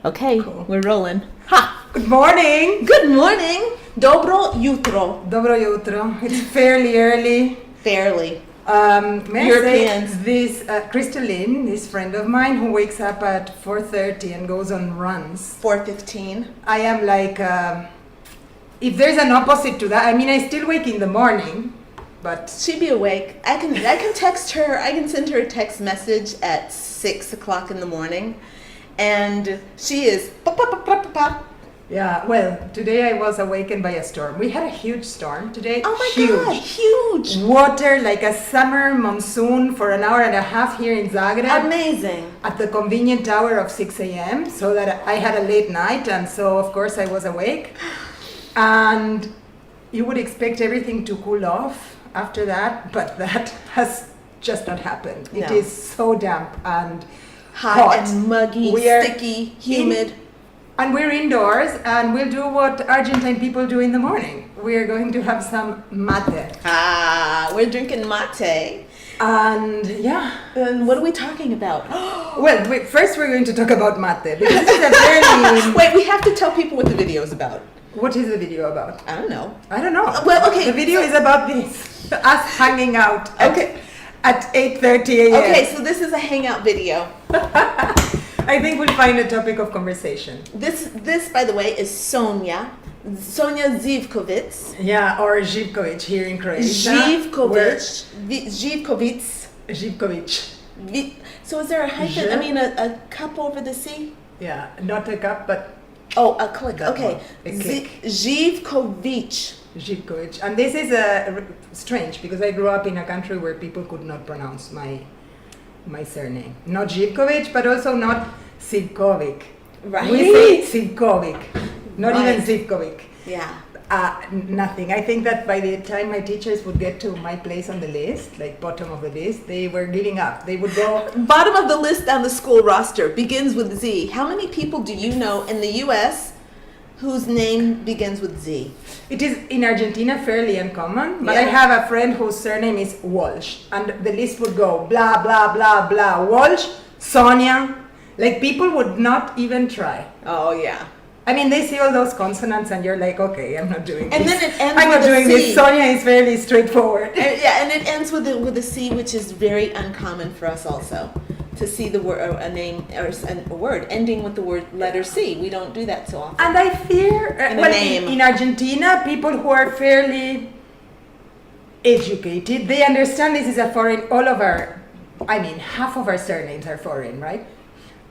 Okay, Cool. we're rolling. Ha! Good morning. Good morning. Dobro jutro. Dobro jutro. It's fairly early. Fairly. May Europeans. I say this Crystal Lynn, this friend of mine who wakes up at 4:30 and goes on runs. 4:15. I am like, if there's an opposite to that, I mean, I still wake in the morning, but She'd be awake. I can text her. I can send her a text message at 6 o'clock in the morning, and she is. yeah. Well, today I was awakened by a storm. We had a huge storm today. Oh my huge. God! Huge. Water like a summer monsoon for an hour and a half here in Zagreb. Amazing. At the convenient hour of 6 a.m. so that I had a late night, and so of course I was awake. And you would expect everything to cool off after that, but that has just not happened. No. It is so damp and Hot and muggy, We are sticky, humid. and we're indoors, and we'll do what Argentine people do in the morning. We're going to have some mate. We're drinking mate. And yeah. And what are we talking about? Well, first we're going to talk about mate, because this is a very... Wait, we have to tell people what the video is about. What is the video about? I don't know. I don't know. Well, okay. The video is about this. Us hanging out Okay. at 8:30 a.m. Okay, so this is a hangout video. I think we'll find a topic of conversation. This, by the way, is Sonia Zivkovic. Yeah, or Zivkovic here in Croatia. Zivkovic. So is there a hyphen? Je- I mean, a cup over the C? Yeah, not a cup, but Oh, a click. That Okay. one. A click. Zivkovic. Zivkovic. And this is strange, because I grew up in a country where people could not pronounce my surname. Not Zivkovic, but also not Zivkovic. Right. We say Zivkovic, not Right. even Zivkovic. Yeah. Nothing. I think that by the time my teachers would get to my place on the list, like bottom of the list, they were giving up. They would go, Bottom of the list on the school roster begins with Z. How many people do you know in the U.S. whose name begins with Z? it is in Argentina fairly uncommon, but I Yeah. have a friend whose surname is Walsh, and the list would go blah, blah, blah, blah, Walsh, Sonia, like people would not even try. Oh, yeah. I mean, they see all those consonants and you're like, okay, I'm not doing And this. then it ends I'm with not a doing C. this. Sonia is fairly straightforward. And it ends with a C, which is very uncommon for us also, to see the word a name or a word ending with the word letter C. We don't do that so often. And I fear, In a name. in Argentina, people who are fairly educated, they understand this is a foreign, half of our surnames are foreign, right?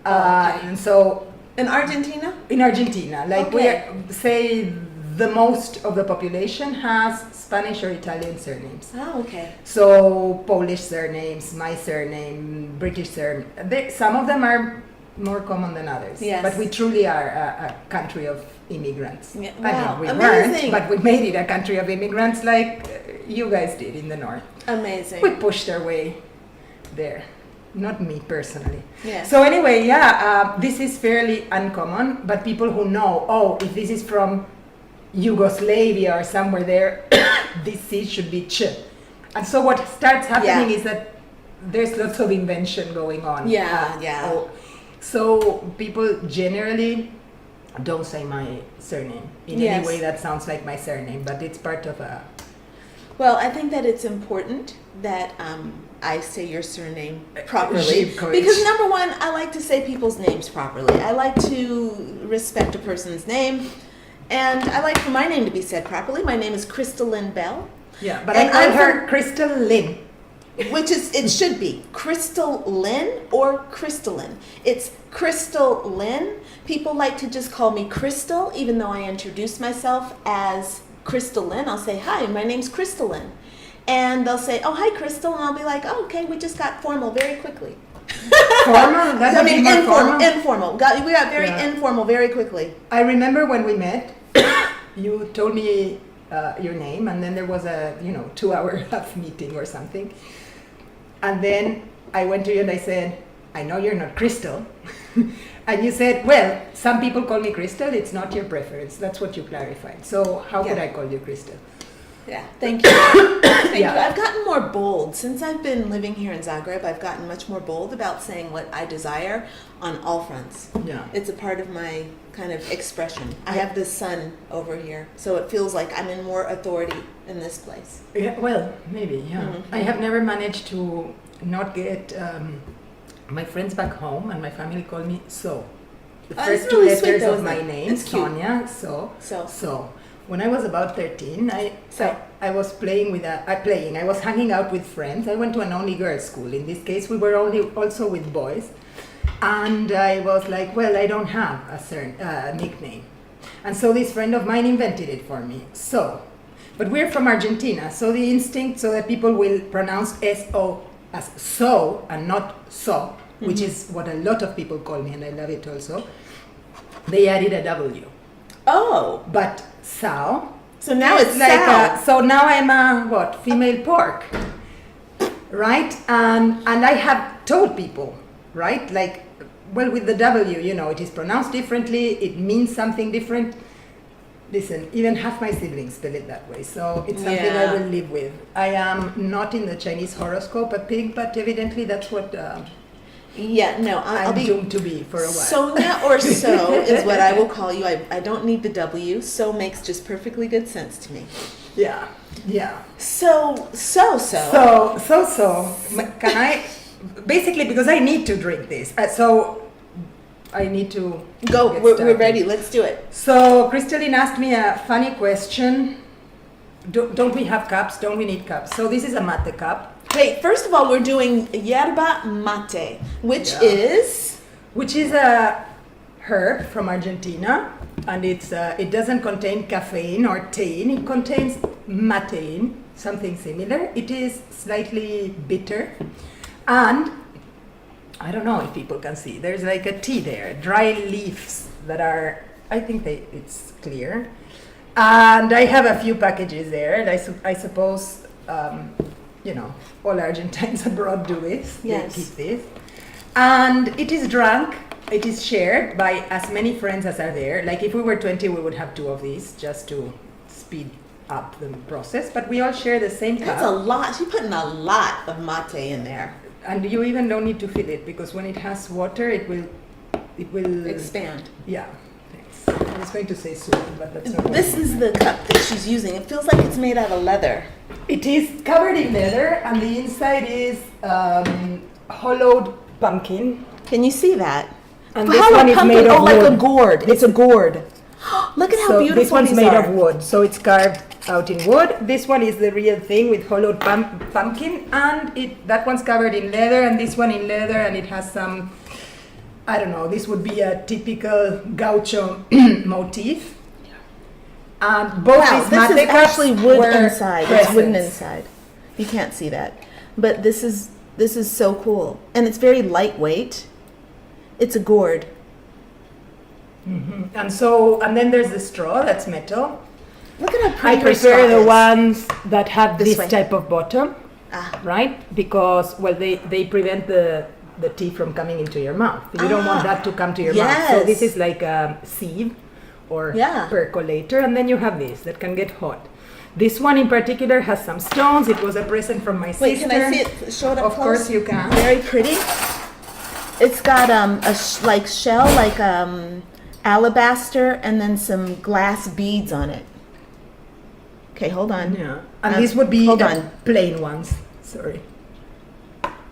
Okay. And so, In Argentina? in Argentina, like Okay. say the most of the population has Spanish or Italian surnames. Oh, okay. So Polish surnames, my surname, British surname. Some of them are more common than others. Yes. But we truly are a country of immigrants. Yeah, I wow, mean, we amazing. weren't, but we made it a country of immigrants like you guys did in the north. Amazing. We pushed our way there. Not me personally. Yes. So anyway, this is fairly uncommon, but people who know, if this is from Yugoslavia or somewhere there, this C should be ch. And so what starts happening is that there's lots of invention going on. Yeah. So people generally don't say my surname in Yes. any way that sounds like my surname, but it's part of a... Well, I think that it's important that I say your surname properly. Zivkovic. Because number one, I like to say people's names properly. I like to respect a person's name. And I like for my name to be said properly. My name is Crystal Lynn Bell. Yeah, but And I call I'm her from- Crystal Lynn. Which is, it should be Crystal Lynn or Crystalline. It's Crystal Lynn. People like to just call me Crystal, even though I introduce myself as Crystal Lynn. I'll say, hi, my name's Crystal Lynn. And they'll say, oh, hi, Crystal. And I'll be like, oh, okay, we just got formal very quickly. Formal? That's Informal. We got very informal very quickly. I remember when we met, you told me your name, and then there was a 2-hour half meeting or something. And then I went to you and I said, I know you're not Crystal. And you said, well, some people call me Crystal, it's not your preference. That's what you clarified. So how could I call you Crystal? Yeah, thank you. Thank Yeah. you. I've gotten more bold. Since I've been living here in Zagreb, I've gotten much more bold about saying what I desire on all fronts. Yeah. It's a part of my kind of expression. I have the sun over here, so it feels like I'm in more authority in this place. Yeah, well, maybe, yeah. Mhm. I have never managed to not get my friends back home and my family call me So. The Oh, first it's two really sweet letters though, of isn't my it? name, It's cute. Sonia, So. So. When I was about 13, I was playing with I was hanging out with friends. I went to an only girls school. In this case, we were only also with boys. And I was like, well, I don't have a certain nickname. And so this friend of mine invented it for me. So, but we're from Argentina, so the instinct so that people will pronounce S-O as so and not so, which is what a lot of people call me, and I love it also. They added a W. Oh, But Sao. so now it's like Sal. so now I'm a female pork, right? And I have told people, right, like, well, with the W, it is pronounced differently, it means something different. Listen, even half my siblings spell it that way, so it's something I Yeah. will live with. I am not in the Chinese horoscope a pig, but evidently that's what Yeah, no, I'll I'm be doomed to be for a while. Sonia or So is what I will call you. I don't need the W. So makes just perfectly good sense to me. Yeah. So. Can I, basically, because I need to drink this, so I need to Go, get we're started. ready. Let's do it. So Crystalline asked me a funny question. Don't we have cups? Don't we need cups? So this is a mate cup, Wait, first of all, we're doing Yerba Maté, which Yeah. is a herb from Argentina, and it doesn't contain caffeine or thein. It contains matein, something similar. It is slightly bitter, and I don't know if people can see. There's like a tea there, dry leaves that are. I think it's clear, and I have a few packages there. And I suppose. All Argentines abroad do this. Yes. They keep this. And it is drunk, it is shared by as many friends as are there. Like if we were 20, we would have 2 of these just to speed up the process. But we all share the same cup. that's a lot. She's putting a lot of mate in there. And you even don't need to fill it because when it has water, it will Expand. Yeah. Thanks. I was going to say soup, but that's not what This I is the cup that she's using. It feels like it's made out of leather. It is covered in leather, and the inside is hollowed pumpkin. Can you see that? And this Hollow one is pumpkin, made of like wood. a gourd. It's a gourd. Look at how So beautiful this one's these made are. of wood, so it's carved out in wood. This one is the real thing with hollowed pumpkin, and that one's covered in leather, and this one in leather, and it has some, I don't know, this would be a typical gaucho motif. And both Wow, these this is mate cups actually wood were inside. It's wooden presents. inside. You can't see that, but this is so cool, and it's very lightweight. It's a gourd. And then there's the straw that's metal. Look at how I pretty her prefer straw the is. ones that have This this way. type of bottom, Ah, right? Because, well, they prevent the tea from coming into your mouth. You don't want that to come to your mouth. So yes. this is like a sieve or Yeah. percolator, and then you have this that can get hot. This one in particular has some stones. It was a present from my wait, sister. can I see it? Show it up Of close. course you can. Very pretty. It's got like shell, like alabaster, and then some glass beads on it. Okay, hold on. Yeah. And this would be hold the on. plain ones. Sorry.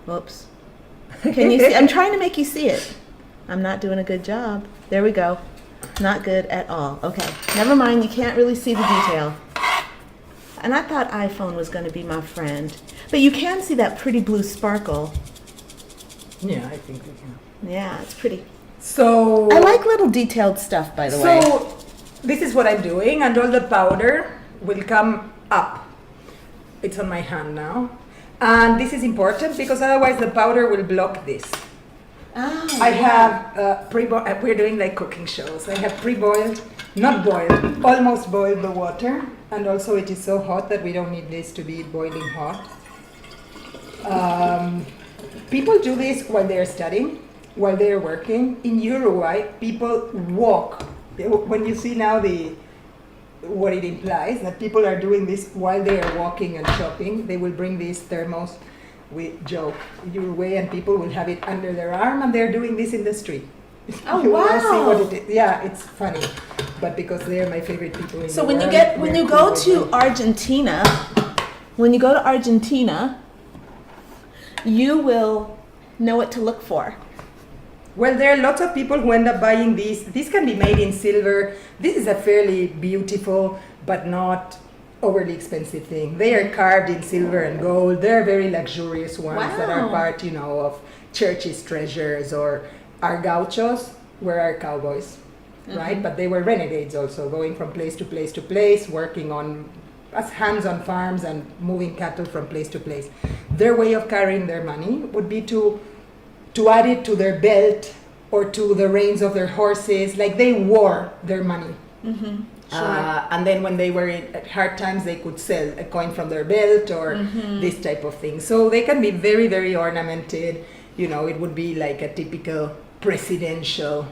Whoops. Can you see? I'm trying to make you see it. I'm not doing a good job. There we go. Not good at all. Okay. Never mind. You can't really see the detail. And I thought iPhone was going to be my friend. But you can see that pretty blue sparkle. Yeah, I think we can. Yeah, it's pretty. So I like little detailed stuff, by the way. So this is what I'm doing, and all the powder will come up. It's on my hand now. And this is important because otherwise the powder will block this. Oh, I have pre-boiled, we're doing like cooking shows. I have pre-boiled, not boiled, almost boiled the water. And also it is so hot that we don't need this to be boiling hot. People do this while they're studying, while they're working. In Uruguay, people walk. When you see now what it implies, that people are doing this while they are walking and shopping. They will bring these thermos, we joke, your way, and people will have it under their arm, and they're doing this in the street. Oh, You will all see what wow. it is. Yeah, it's funny, but because they're my favorite people in So the when you world, when we're you cool go with to them. Argentina, you will know what to look for. Well, there are lots of people who end up buying these. These can be made in silver. This is a fairly beautiful but not overly expensive thing. They are carved in silver and gold. They're very luxurious ones that are Wow. part, of churches' treasures, or our gauchos were our cowboys, right? But they were renegades also, going from place to place to place, working on as hands on farms and moving cattle from place to place. Their way of carrying their money would be to add it to their belt or to the reins of their horses. Like, they wore their money. And then when they were at hard times, they could sell a coin from their belt or this type of thing. So they can be very, very ornamented. It would be like a typical presidential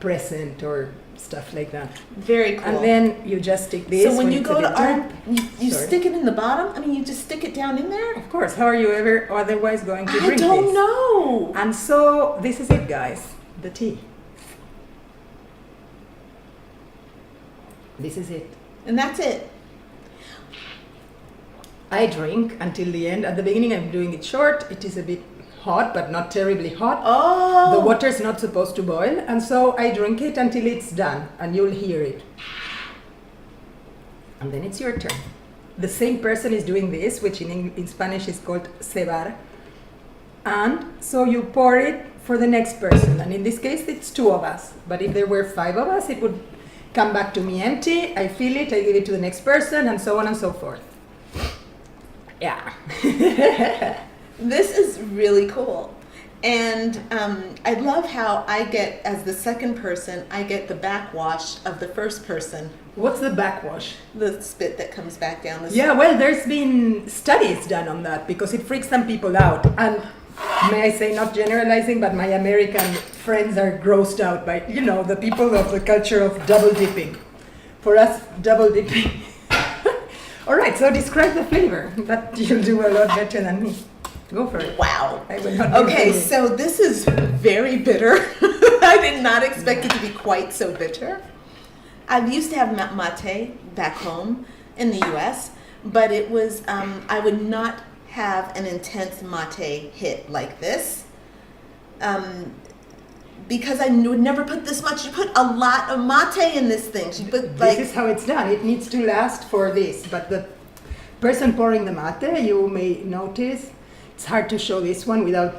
present or stuff like that. Very cool. And then you just stick this. so when you it's go a to bit damp. you Sorry. stick it in the bottom? I mean, you just stick it down in there? Of course, how are you ever otherwise going to I drink don't this? know. And so this is it, guys. The tea. This is it. And that's it. I drink until the end. At the beginning, I'm doing it short. It is a bit hot, but not terribly hot. Oh. The water is not supposed to boil, and so I drink it until it's done, and you'll hear it. And then it's your turn. The same person is doing this, which in Spanish is called cebar. And so you pour it for the next person, and in this case, it's 2 of us. But if there were 5 of us, it would come back to me empty. I fill it, I give it to the next person, and so on and so forth. Yeah. This is really cool. And I love how I get, as the second person, I get the backwash of the first person, What's the backwash? the spit that comes back down the Yeah, well, there's been studies done on that because it freaks some people out. And may I say, not generalizing, but my American friends are grossed out by, the people of the culture of double dipping. For us, double dipping. All right, so describe the flavor, but you'll do a lot better than me. Go for it. Wow. I will not Okay, do it. so this is very bitter. I did not expect it to be quite so bitter. I used to have mate back home in the US, but it was, I would not have an intense mate hit like this. Because I would never put this much. You put a lot of mate in this thing. You put This is how it's done. It needs to last for this. But the person pouring the mate, you may notice, it's hard to show this one without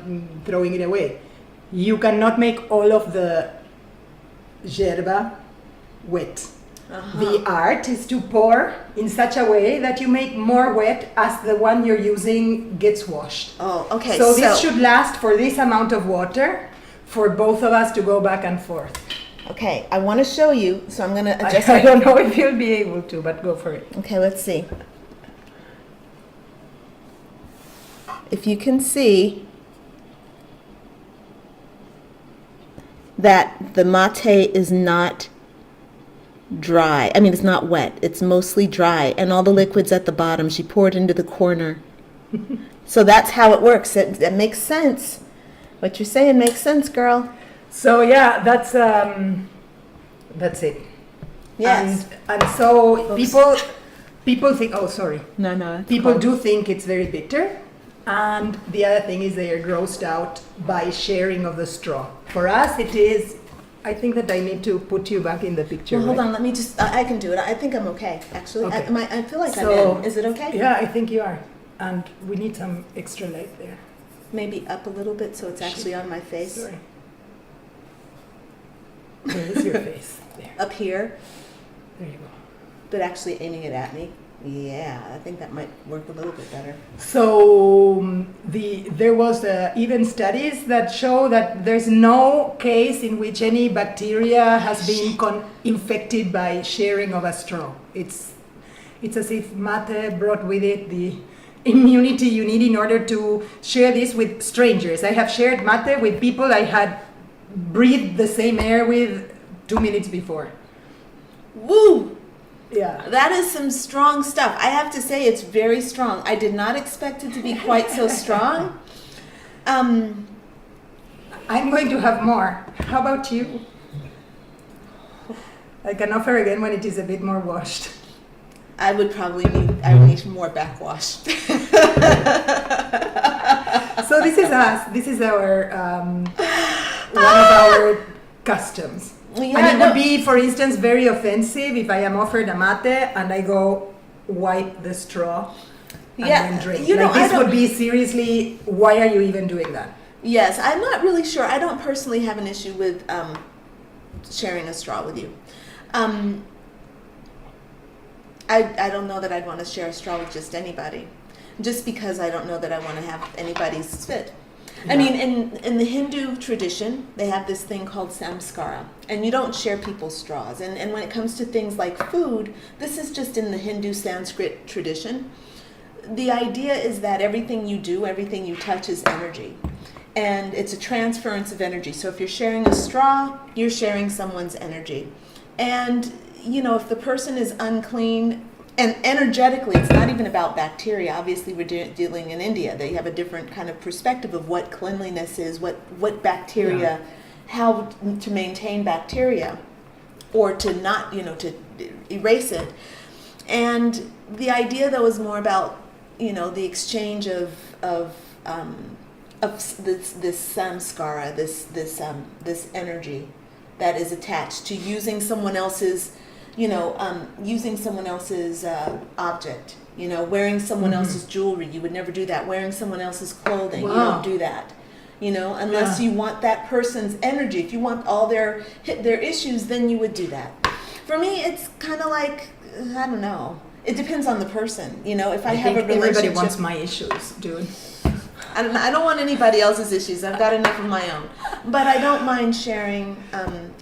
throwing it away. You cannot make all of the yerba wet. The art is to pour in such a way that you make more wet as the one you're using gets washed. Oh, okay. So this should last for this amount of water for both of us to go back and forth. Okay, I want to show you, so I'm going to adjust. I don't know if you'll be able to, but go for it. Okay, let's see. If you can see that the mate is not dry. I mean, it's not wet. It's mostly dry. And all the liquid's at the bottom. She poured into the corner. So that's how it works. It makes sense. What you're saying makes sense, girl. So yeah, that's it. Yes. And so Oops. people think, oh sorry, No. people do think it's very bitter. And the other thing is they are grossed out by sharing of the straw. For us, it is. I think that I need to put you back in the picture. Well, hold right? on. Let me just. I can do it. I think I'm okay. Actually, Okay. I feel like So- I'm in. Is it okay? Yeah, I think you are. And we need some extra light there. Maybe up a little bit so it's actually on my face. Sorry. Where is your face? There. Up here, There you go. but actually aiming it at me. Yeah, I think that might work a little bit better. So there was even studies that show that there's no case in which any bacteria has been infected by sharing of a straw. It's as if mate brought with it the immunity you need in order to share this with strangers. I have shared mate with people I had breathed the same air with 2 minutes before. Woo! Yeah. That is some strong stuff. I have to say it's very strong. I did not expect it to be quite so strong. I'm going to have more. How about you? I can offer again when it is a bit more washed. I would probably need more backwash. So this is us. This is our one of our customs. Yeah, And it would be, for instance, very offensive if I am offered a mate and I go wipe the straw and then drink. This would be seriously, why are you even doing that? Yes, I'm not really sure. I don't personally have an issue with sharing a straw with you. I don't know that I'd want to share a straw with just anybody, just because I don't know that I want to have anybody's spit. I mean, in the Hindu tradition, they have this thing called samskara, and you don't share people's straws. And when it comes to things like food, this is just in the Hindu Sanskrit tradition. The idea is that everything you do, everything you touch is energy. And it's a transference of energy. So if you're sharing a straw, you're sharing someone's energy. And, if the person is unclean, and energetically, it's not even about bacteria. Obviously, we're dealing in India. They have a different kind of perspective of what cleanliness is, what bacteria, how to maintain bacteria, or to not, to erase it. And the idea, though, is more about, the exchange of this samskara, this energy that is attached to using someone else's. Using someone else's object, wearing someone else's jewelry. You would never do that. Wearing someone else's clothing, you don't do that. Unless you want that person's energy. If you want all their issues, then you would do that. For me, it's kind of like, I don't know. It depends on the person. If I have a relationship. Everybody wants my issues, dude. I don't want anybody else's issues. I've got enough of my own. But I don't mind sharing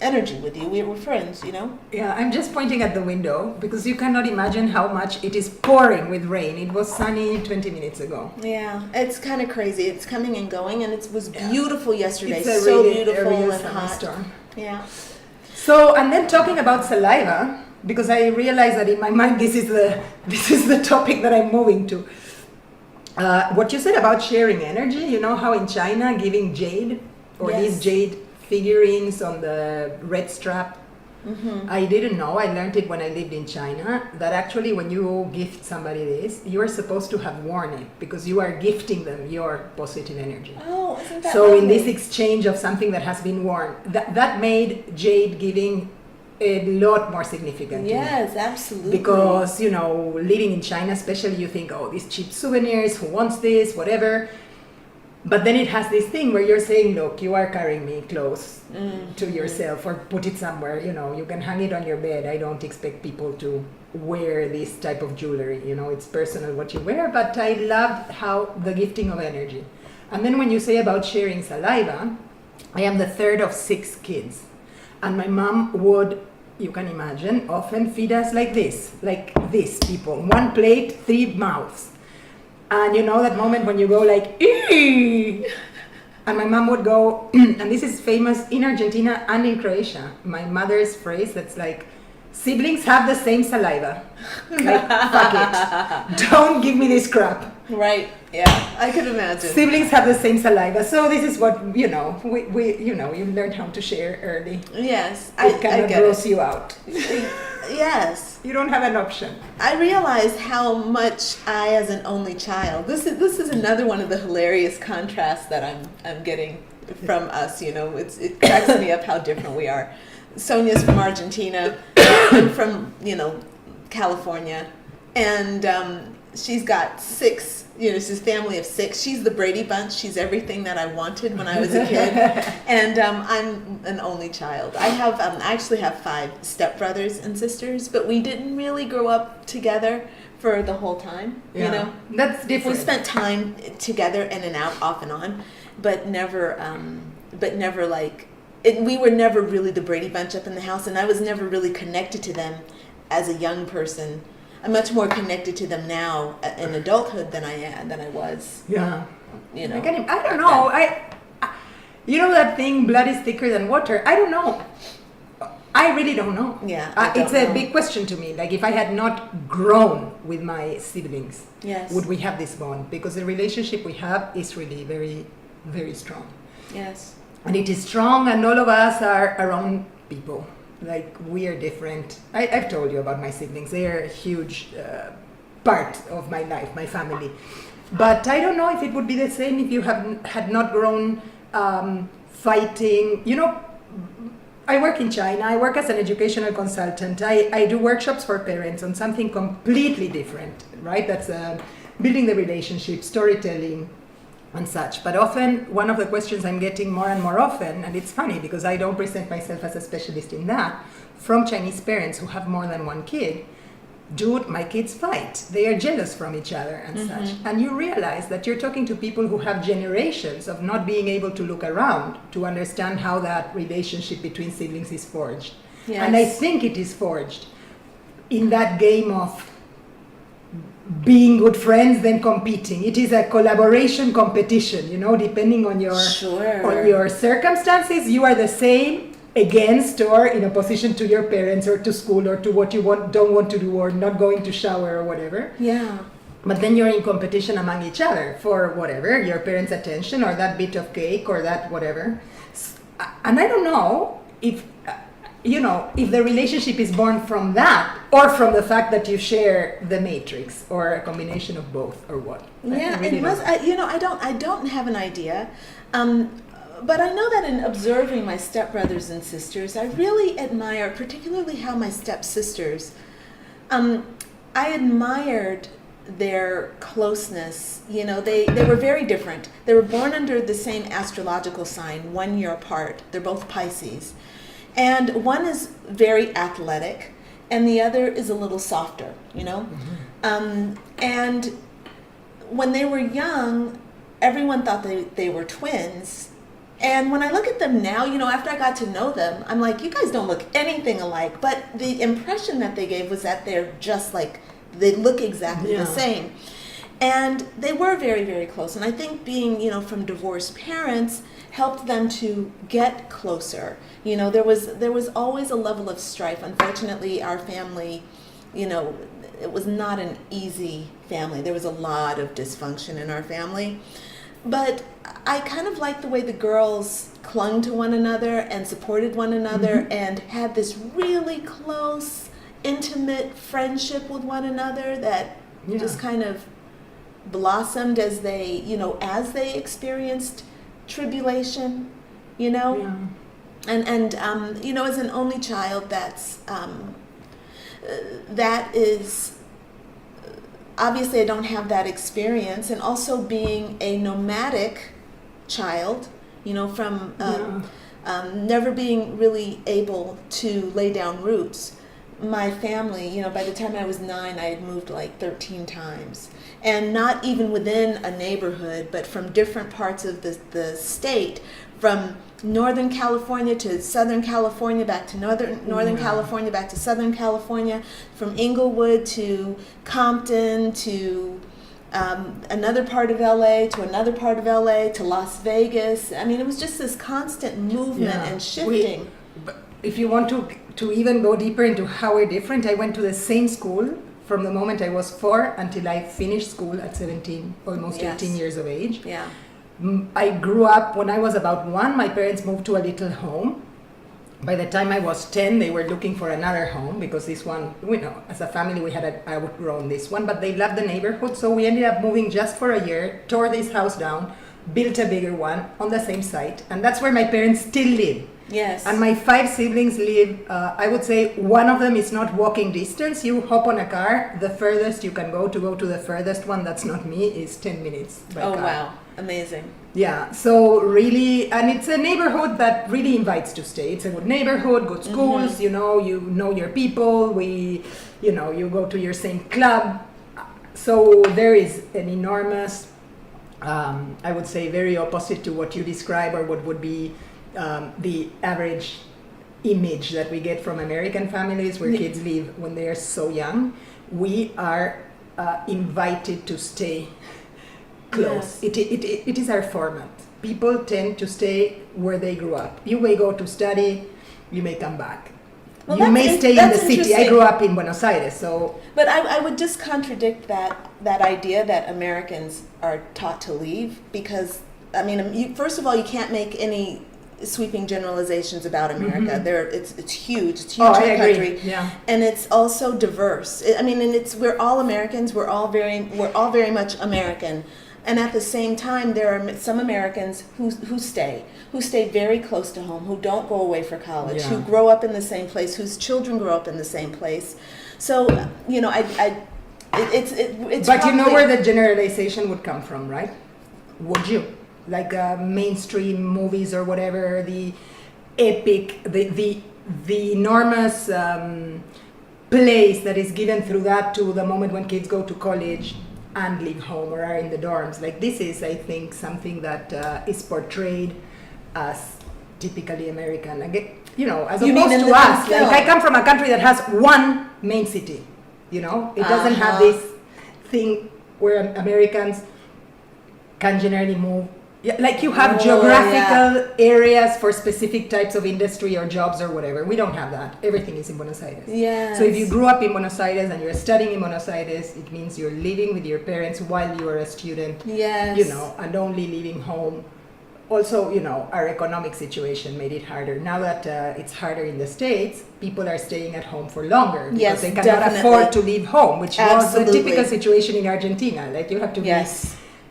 energy with you. We're friends, Yeah, I'm just pointing at the window because you cannot imagine how much it is pouring with rain. It was sunny 20 minutes ago. Yeah, it's kind of crazy. It's coming and going, and it was beautiful yesterday. It's so really, beautiful really and hot. storm. Yeah. So, and then talking about saliva, because I realized that in my mind this is the topic that I'm moving to. What you said about sharing energy, how in China giving jade or these jade figurines on the red strap. Mm-hmm. I didn't know, I learned it when I lived in China, that actually when you gift somebody this, you are supposed to have worn it because you are gifting them your positive energy. Oh, isn't that So lovely? in this exchange of something that has been worn, that made jade giving a lot more significant. Yes, absolutely. Because, living in China especially, you think, oh, these cheap souvenirs, who wants this, whatever. But then it has this thing where you're saying, look, you are carrying me close to yourself, or put it somewhere, you can hang it on your bed. I don't expect people to wear this type of jewelry, it's personal what you wear, but I loved how the gifting of energy. And then when you say about sharing saliva, I am the third of 6 kids. And my mom would, you can imagine, often feed us like this, people. 1 plate, 3 mouths. And that moment when you go like, eee! And my mom would go, and this is famous in Argentina and in Croatia, my mother's phrase that's like, siblings have the same saliva. Like, fuck it. Don't give me this crap. Right, yeah, I could imagine. Siblings have the same saliva, so this is what, we you learn how to share early. Yes, It kind of get grows it. you out. Yes. You don't have an option. I realize how much I, as an only child, this is another one of the hilarious contrasts that I'm getting from us. It cracks me up how different we are. Sonia's from Argentina, I'm from California, and she's got 6. She's a family of 6. She's the Brady Bunch. She's everything that I wanted when I was a kid. And I'm an only child. I actually have 5 stepbrothers and sisters, but we didn't really grow up together for the whole time. That's different. We spent time together in and out, off and on, but never like. We were never really the Brady Bunch up in the house, and I was never really connected to them as a young person. I'm much more connected to them now in adulthood than I was. Yeah. I don't know. That thing, blood is thicker than water. I don't know. I really don't know. Yeah, I it's don't a know. big question to me. Like, if I had not grown with my siblings, Yes. would we have this bond? Because the relationship we have is really very, very strong. Yes. And it is strong, and all of us are our own people. Like, we are different. I've told you about my siblings. They are a huge part of my life, my family. But I don't know if it would be the same if you had not grown fighting. You know, I work in China. I work as an educational consultant. I do workshops for parents on something completely different, right? That's building the relationship, storytelling, and such. But often, one of the questions I'm getting more and more often, and it's funny because I don't present myself as a specialist in that, from Chinese parents who have more than one kid, dude, my kids fight. They are jealous from each other and such. And you realize that you're talking to people who have generations of not being able to look around to understand how that relationship between siblings is forged. Yes. And I think it is forged in that game of being good friends, then competing. It is a collaboration competition, you know, depending on your on your circumstances. You are the same against or in opposition to your parents or to school or to what you don't want to do or not going to shower or whatever. Yeah. But then you're in competition among each other for whatever, your parents' attention or that bit of cake or that whatever. And I don't know if, if the relationship is born from that or from the fact that you share the matrix or a combination of both or what. Yeah, really it must. I don't have an idea. But I know that in observing my stepbrothers and sisters, I really admire, particularly how my stepsisters, I admired their closeness. You know, they were very different. They were born under the same astrological sign, 1 year apart. They're both Pisces. And one is very athletic, and the other is a little softer, you know? And when they were young, everyone thought they were twins. And when I look at them now, you know, after I got to know them, I'm like, you guys don't look anything alike. But the impression that they gave was that they're just like, they look exactly the same. And they were very, very close. And I think being, you know, from divorced parents helped them to get closer. You know, there was always a level of strife. Unfortunately, our family, you know, it was not an easy family. There was a lot of dysfunction in our family. But I kind of liked the way the girls clung to one another and supported one another and had this really close, intimate friendship with one another that just kind of blossomed as they experienced tribulation, you know? Yeah. And you know, as an only child, that is... Obviously, I don't have that experience, and also being a nomadic child, you know, from never being really able to lay down roots. My family, you know, by the time I was 9, I had moved like 13 times, and not even within a neighborhood, but from different parts of the state, from Northern California to Southern California, back to Northern California, back to Southern California, from Inglewood to Compton to another part of LA to another part of LA to Las Vegas. I mean, it was just this constant movement and shifting. If you want to even go deeper into how we're different, I went to the same school from the moment I was 4 until I finished school at 17, almost 18 years of age. Yeah. I grew up, when I was about 1, my parents moved to a little home. By the time I was 10, they were looking for another home because this one, you know, as a family, we had outgrown this one, but they loved the neighborhood, so we ended up moving just for a year, tore this house down, built a bigger one on the same site, and that's where my parents still live. Yes. And my 5 siblings live, I would say one of them is not walking distance. You hop on a car, the furthest you can go to the furthest one, that's not me, is 10 minutes by car. Wow. Amazing. Yeah, so really, and it's a neighborhood that really invites to stay. It's a good neighborhood, good schools, you know your people, you go to your same club. So there is an enormous, I would say very opposite to what you describe or what would be the average image that we get from American families where kids live when they are so young. We are invited to stay close. Yes. It is our format. People tend to stay where they grew up. You may go to study, you may come back Well, you may stay in the that's city. I interesting. grew up in Buenos Aires, so But I would just contradict that idea that Americans are taught to leave, because I mean, first of all, you can't make any sweeping generalizations about America. It's huge. It's huge I agree. country, Yeah. and it's also diverse. I mean, and we're all Americans. We're all very much American. And at the same time, there are some Americans who stay very close to home, who don't go away for college, who grow up in the same place, whose children grow up in the same place. So, you know, it's. But you know where the generalization would come from, right? Would you? Like mainstream movies or whatever, the epic, the enormous place that is given through that to the moment when kids go to college and leave home or are in the dorms. Like this is, I think, something that is portrayed as typically American. Like, you know, as You mean opposed in to the us. film? Like I come from a country that has one main city. You know, it doesn't have this thing where Americans can generally move. Yeah, like you have geographical areas for specific types of industry or jobs or whatever. We don't have that. Everything is in Buenos Aires. Yes. So if you grew up in Buenos Aires and you're studying in Buenos Aires, it means you're living with your parents while you are a student. Yes. You know, and only leaving home. Also, you know, our economic situation made it harder. Now that it's harder in the States, people are staying at home for longer because Yes, they cannot definitely. afford to leave home, which was the Absolutely. typical situation in Argentina. Like you have to be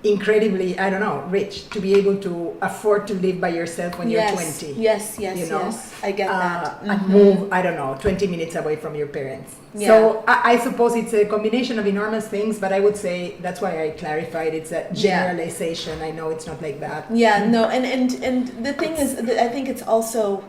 incredibly, I don't know, rich to be able to afford to live by yourself when you're 20. Yes, you know? yes. I get that. And move, I don't know, 20 minutes away from your parents. Yeah. So I suppose it's a combination of enormous things, but I would say that's why I clarified it's a generalization. I know it's not like that. Yeah, no, and the thing is, I think it's also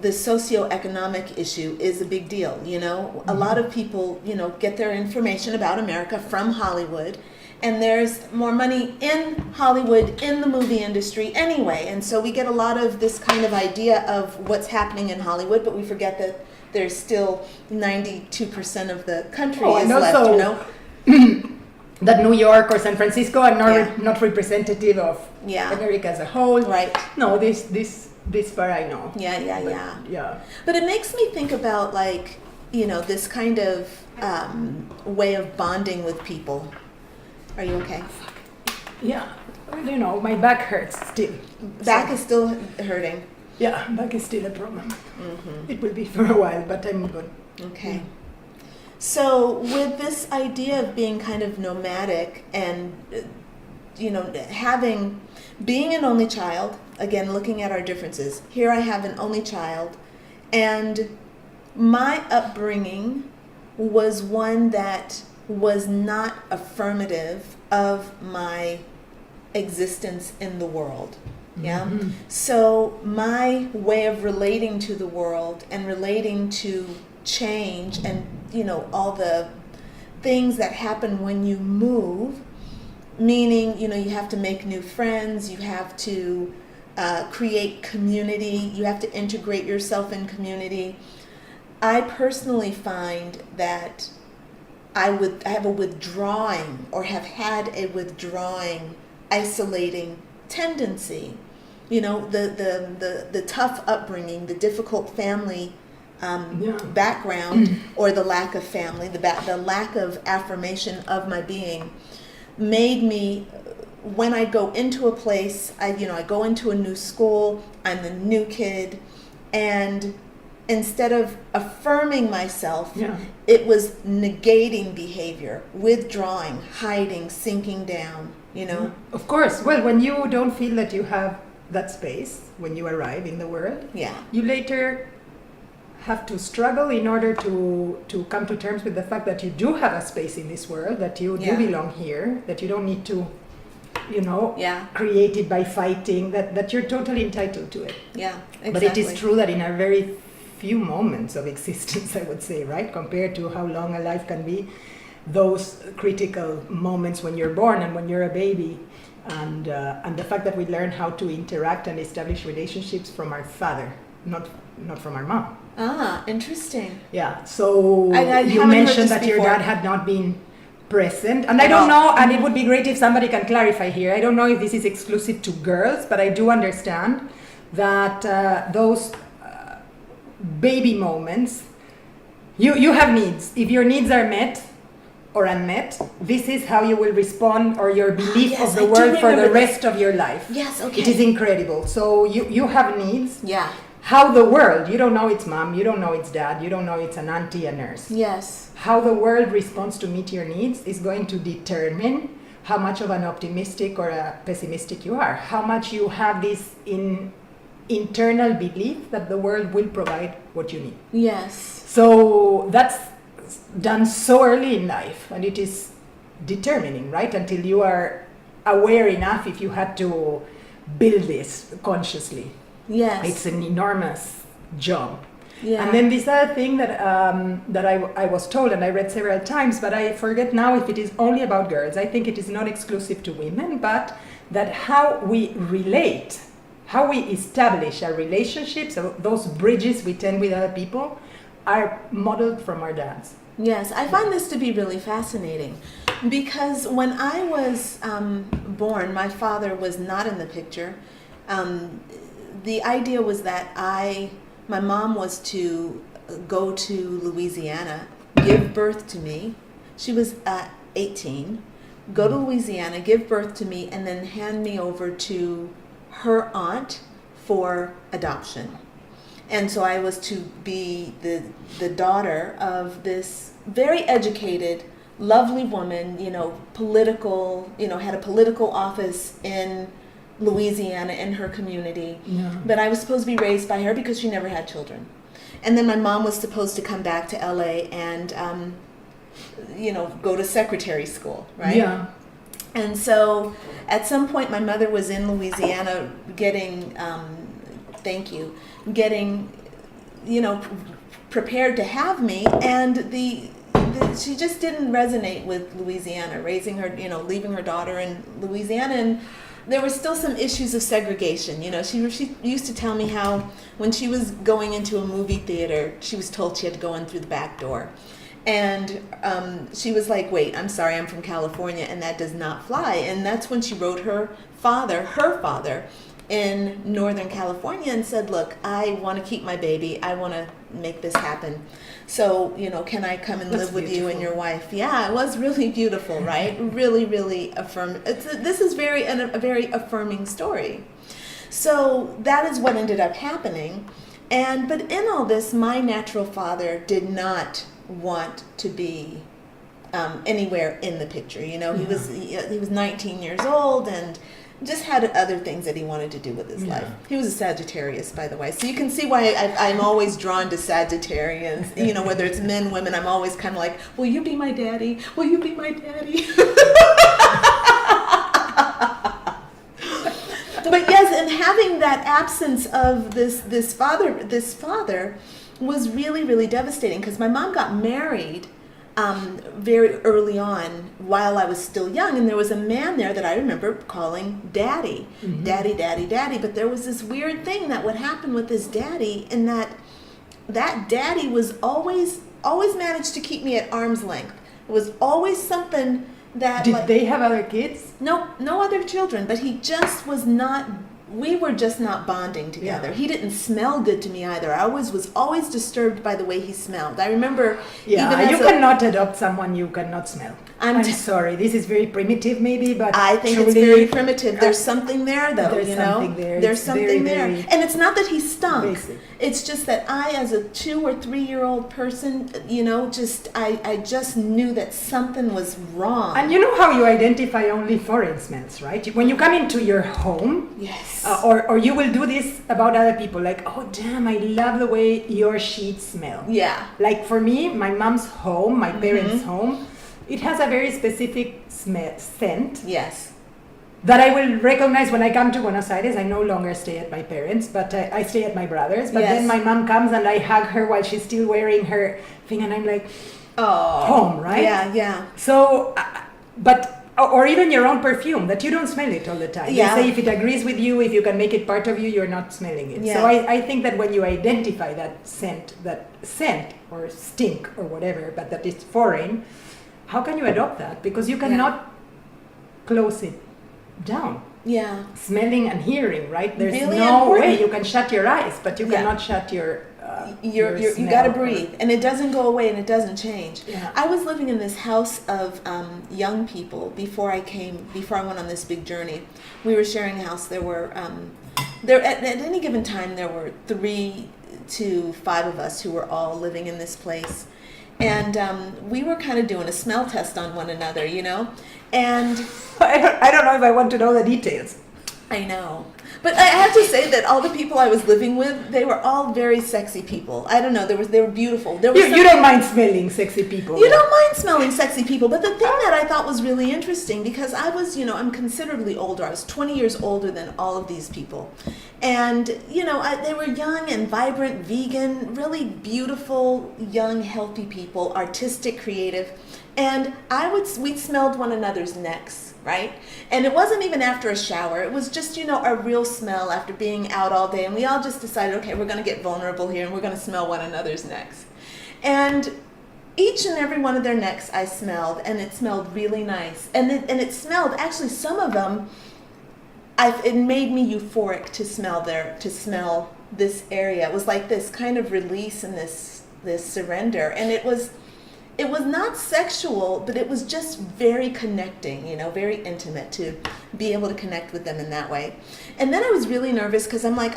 the socioeconomic issue is a big deal, you know? A lot of people, you know, get their information about America from Hollywood, and there's more money in Hollywood, in the movie industry anyway, and so we get a lot of this kind of idea of what's happening in Hollywood, but we forget that there's still 92% of the country is left, you know? That New York or San Francisco are not representative of America as a whole. Right. No, this part I know. Yeah. But it makes me think about, like, you know, this kind of way of bonding with people. Are you okay? Yeah. You know, my back hurts still. Back is still hurting. Yeah, back is still a problem. It will be for a while, but I'm good. Okay. So with this idea of being kind of nomadic and, you know, being an only child, again, looking at our differences, here I have an only child, and my upbringing was one that was not affirmative of my existence in the world. Yeah. So my way of relating to the world and relating to change and, you know, all the things that happen when you move, meaning, you know, you have to make new friends, you have to create community, you have to integrate yourself in community. I personally find that I have a withdrawing, or have had a withdrawing, isolating tendency. You know, the tough upbringing, the difficult family background, or the lack of family, the lack of affirmation of my being, made me, when I go into a place, I go into a new school, I'm the new kid, and instead of affirming myself, it was negating behavior, withdrawing, hiding, sinking down, you know? Of course. Well, when you don't feel that you have that space, when you arrive in the world, you later have to struggle in order to come to terms with the fact that you do have a space in this world, that you do belong here, that you don't need to, you know, create it by fighting, that you're totally entitled to it. Yeah, exactly. But it is true that in a very few moments of existence, I would say, right, compared to how long a life can be, those critical moments when you're born and when you're a baby, and the fact that we learn how to interact and establish relationships from our father, not from our mom. Ah, interesting. Yeah. So I you mentioned that your dad had not been present, and I don't know, and it would be great if somebody can clarify here. I don't know if this is exclusive to girls, but I do understand that those baby moments, you have needs. If your needs are met or unmet, this is how you will respond, or your belief Yes, of the I do world for the remember rest of your life. Yes, okay. It is incredible. So you have needs. Yeah. How the world, you don't know it's mom, you don't know it's dad, you don't know it's an auntie, a nurse. Yes. How the world responds to meet your needs is going to determine how much of an optimistic or a pessimistic you are. How much you have this internal belief that the world will provide what you need. Yes. So that's done so early in life, and it is determining, right? Until you are aware enough, if you had to build this consciously. Yes. It's an enormous job. Yeah. And then this other thing that I was told, and I read several times, but I forget now if it is only about girls. I think it is not exclusive to women, but that how we relate, how we establish our relationships, those bridges we tend with other people, are modeled from our dads. Yes, I find this to be really fascinating because when I was born, my father was not in the picture. The idea was that my mom was to go to Louisiana, give birth to me. She was 18, go to Louisiana, give birth to me, and then hand me over to her aunt for adoption. And so I was to be the daughter of this very educated, lovely woman, political, had a political office in Louisiana in her community. Yeah. But I was supposed to be raised by her because she never had children. And then my mom was supposed to come back to LA and, go to secretary school, right? Yeah. And so at some point my mother was in Louisiana getting, prepared to have me, and she just didn't resonate with Louisiana, raising her, leaving her daughter in Louisiana, and there were still some issues of segregation. She used to tell me how when she was going into a movie theater, she was told she had to go in through the back door. And she was like, wait, I'm sorry, I'm from California, and that does not fly. And that's when she wrote her father, in Northern California and said, look, I want to keep my baby. I want to make this happen. So, can I come and live with you and your wife? Yeah, it was really beautiful, right? Really, really affirm. This is a very affirming story. So that is what ended up happening. But in all this, my natural father did not want to be anywhere in the picture. He was 19 years old and just had other things that he wanted to do with his life. He was a Sagittarius, by the way. So you can see why I'm always drawn to Sagittarians. Whether it's men, women, I'm always kind of like, will you be my daddy? Will you be my daddy? But yes, and having that absence of this father was really, really devastating because my mom got married very early on while I was still young, and there was a man there that I remember calling daddy. Mm-hmm. Daddy. But there was this weird thing that would happen with this daddy, in that daddy was always managed to keep me at arm's length. It was always something that... Did they have other kids? No other children, but he just was not... We were just not bonding together. Yeah. He didn't smell good to me either. I was always disturbed by the way he smelled. I remember... Yeah, you cannot adopt someone you cannot smell. I'm sorry, this is very primitive maybe, but I think truly, it's very primitive. There's something there, though, there's something there. There's It's something there. very And it's not that he stunk. basic. It's just that I, as a 2 or 3 year old person, I just knew that something was wrong. And you know how you identify only foreign smells, right? When you come into your home, Yes. or you will do this about other people, like, oh damn, I love the way your sheets smell. Yeah. Like for me, my mom's home, my parents' home, it has a very specific scent Yes. that I will recognize when I come to Buenos Aires. I no longer stay at my parents, but I stay at my brother's. But Yes. then my mom comes and I hug her while she's still wearing her thing, and I'm like, Oh. home, right? Yeah. So, or even your own perfume, that you don't smell it all the time. Yeah. They say if it agrees with you, if you can make it part of you, you're not smelling it. Yeah. So I think that when you identify that scent or stink or whatever, but that is foreign, how can you adopt that? Because you cannot close it down. Yeah. Smelling and hearing, right? There's Really no important. way you can shut your eyes, but you cannot shut your you got to breathe, and it doesn't go away, and it doesn't change. Yeah. I was living in this house of young people before I went on this big journey. We were sharing a house. There were at any given time there were 3 to 5 of us who were all living in this place, and we were kind of doing a smell test on one another, and I don't know if I want to know the details. I know. But I have to say that all the people I was living with, they were all very sexy people. I don't know, they were beautiful. You don't mind smelling sexy people. You don't mind smelling sexy people. But the thing that I thought was really interesting, because I was, I'm considerably older. I was 20 years older than all of these people. And, they were young and vibrant, vegan, really beautiful, young, healthy people, artistic, creative. And we smelled one another's necks, right? And it wasn't even after a shower. It was just, a real smell after being out all day. And we all just decided, okay, we're going to get vulnerable here and we're going to smell one another's necks. And each and every one of their necks I smelled, and it smelled really nice. And it smelled, actually some of them, it made me euphoric to smell this area. It was like this kind of release and this surrender. And it was not sexual, but it was just very connecting, very intimate to be able to connect with them in that way. And then I was really nervous because I'm like,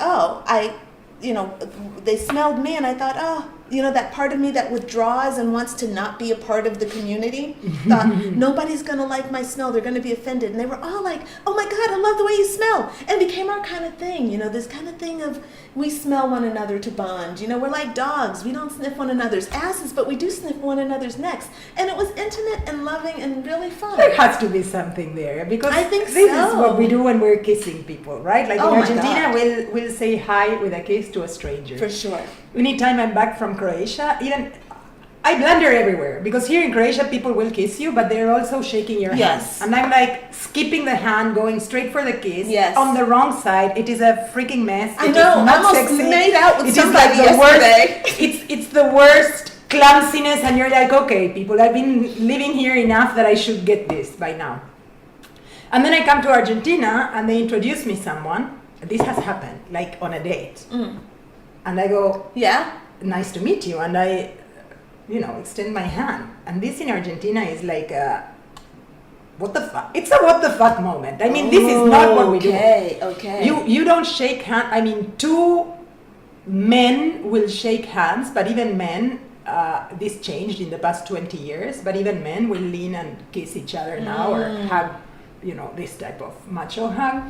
they smelled me, and I thought, that part of me that withdraws and wants to not be a part of the community, thought, nobody's going to like my smell, they're going to be offended. And they were all like, oh my God, I love the way you smell. And it became our kind of thing, this kind of thing of we smell one another to bond. We're like dogs. We don't sniff one another's asses, but we do sniff one another's necks. And it was intimate and loving and really fun. There has to be something there, because I think this is what we do when we're kissing people, right? Like in my Argentina, God. we'll say hi with a kiss to a stranger. For sure. Anytime I'm back from Croatia, I blunder everywhere, because here in Croatia people will kiss you, but they're also shaking your Yes. hand. And I'm like skipping the hand, going straight for the kiss. Yes. On the wrong side, it is a freaking mess. I It know, is not almost sexy. made out with It is somebody like the yesterday. worst. It's the worst clumsiness, and you're like, okay, people, I've been living here enough that I should get this by now. And then I come to Argentina, and they introduce me someone. This has happened, like on a date. And I go, Yeah? nice to meet you, and I extend my hand, and this in Argentina is like what the fuck, it's a what the fuck moment. I mean, this is not what we do. Okay. You don't shake hand. I mean, 2 men will shake hands, but even men, this changed in the past 20 years, but even men will lean and kiss each other now, or hug, this type of macho hug.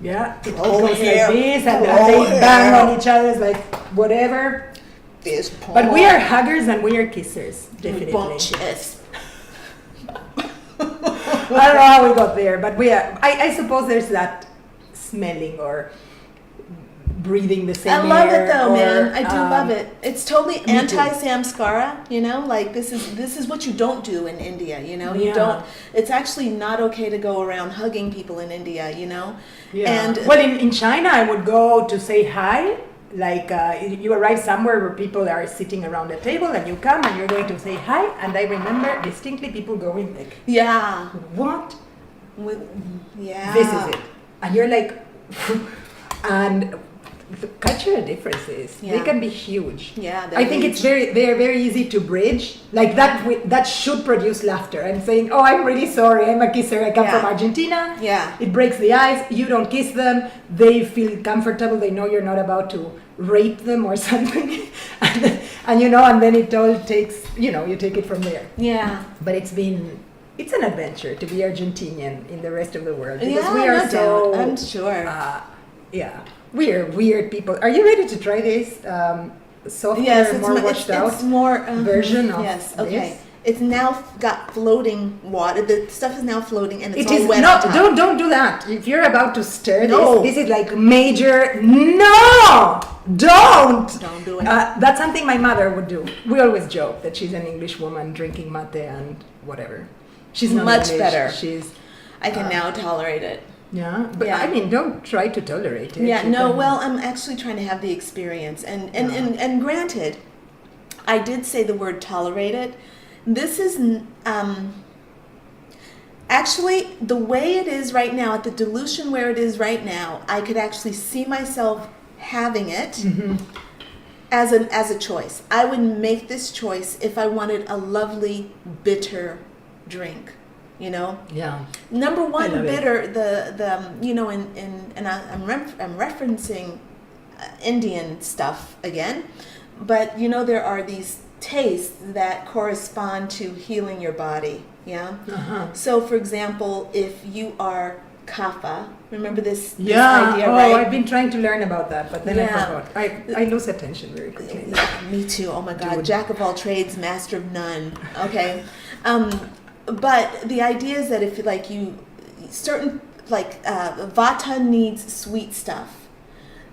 Yeah, it all goes like this, and they bang on each other, like whatever. But we are huggers and we are kissers, definitely. Bunches. I don't know how we got there, but I suppose there's that smelling or breathing the same I love air. it though, man. I do um, love it. It's totally too. anti-samskara, like this is what you don't do in India, You Yeah. don't, it's actually not okay to go around hugging people in India, Yeah. And well, in China, I would go to say hi. Like you arrive somewhere where people are sitting around a table, and you come and you're going to say hi. And I remember distinctly people going like, yeah. what? Yeah. This is it. And you're like, and the cultural differences, they Yeah. can be huge. Yeah, I think it's they're very easy to bridge. Like that should produce laughter. I'm saying, oh, I'm really sorry, I'm a kisser, I come Yeah. from Argentina. Yeah. It breaks the ice, you don't kiss them, they feel comfortable, they know you're not about to rape them or something. and then it all takes, you take it from there. Yeah. But it's an adventure to be Argentinian in the rest of the world, because Yeah, we are no so doubt. I'm sure. yeah, we are weird people. Are you ready to try this softer, Yes, more washed out it's more version of yes. Okay. this? It's now got floating water. The stuff is now floating, and it's It all is wet. no, on top. don't do that. If you're about to stir No. this is like major. No, don't. Don't do it. That's something my mother would do. We always joke that she's an English woman drinking mate and whatever. She's not Much English. better. She's I can now tolerate it. yeah, but Yeah. I mean, don't try to tolerate it. Yeah, You no, can- well, I'm actually trying to have the experience. And granted, I did say the word tolerate it. This is, actually, the way it is right now, at the dilution where it is right now, I could actually see myself having it. as a choice. I would make this choice if I wanted a lovely bitter drink. You know, Yeah. number I one, love it. bitter. The you know, and I'm referencing Indian stuff again, but you know there are these tastes that correspond to healing your body. Yeah. Uh-huh. So, for example, if you are kapha, remember this Yeah. idea, Oh, right? I've been trying to learn about that, but then I Yeah. forgot. I lose attention very quickly. Yeah, me too. Oh my God. Dude. Jack of all trades, master of none. Okay. But the idea is that if like you certain like vata needs sweet stuff.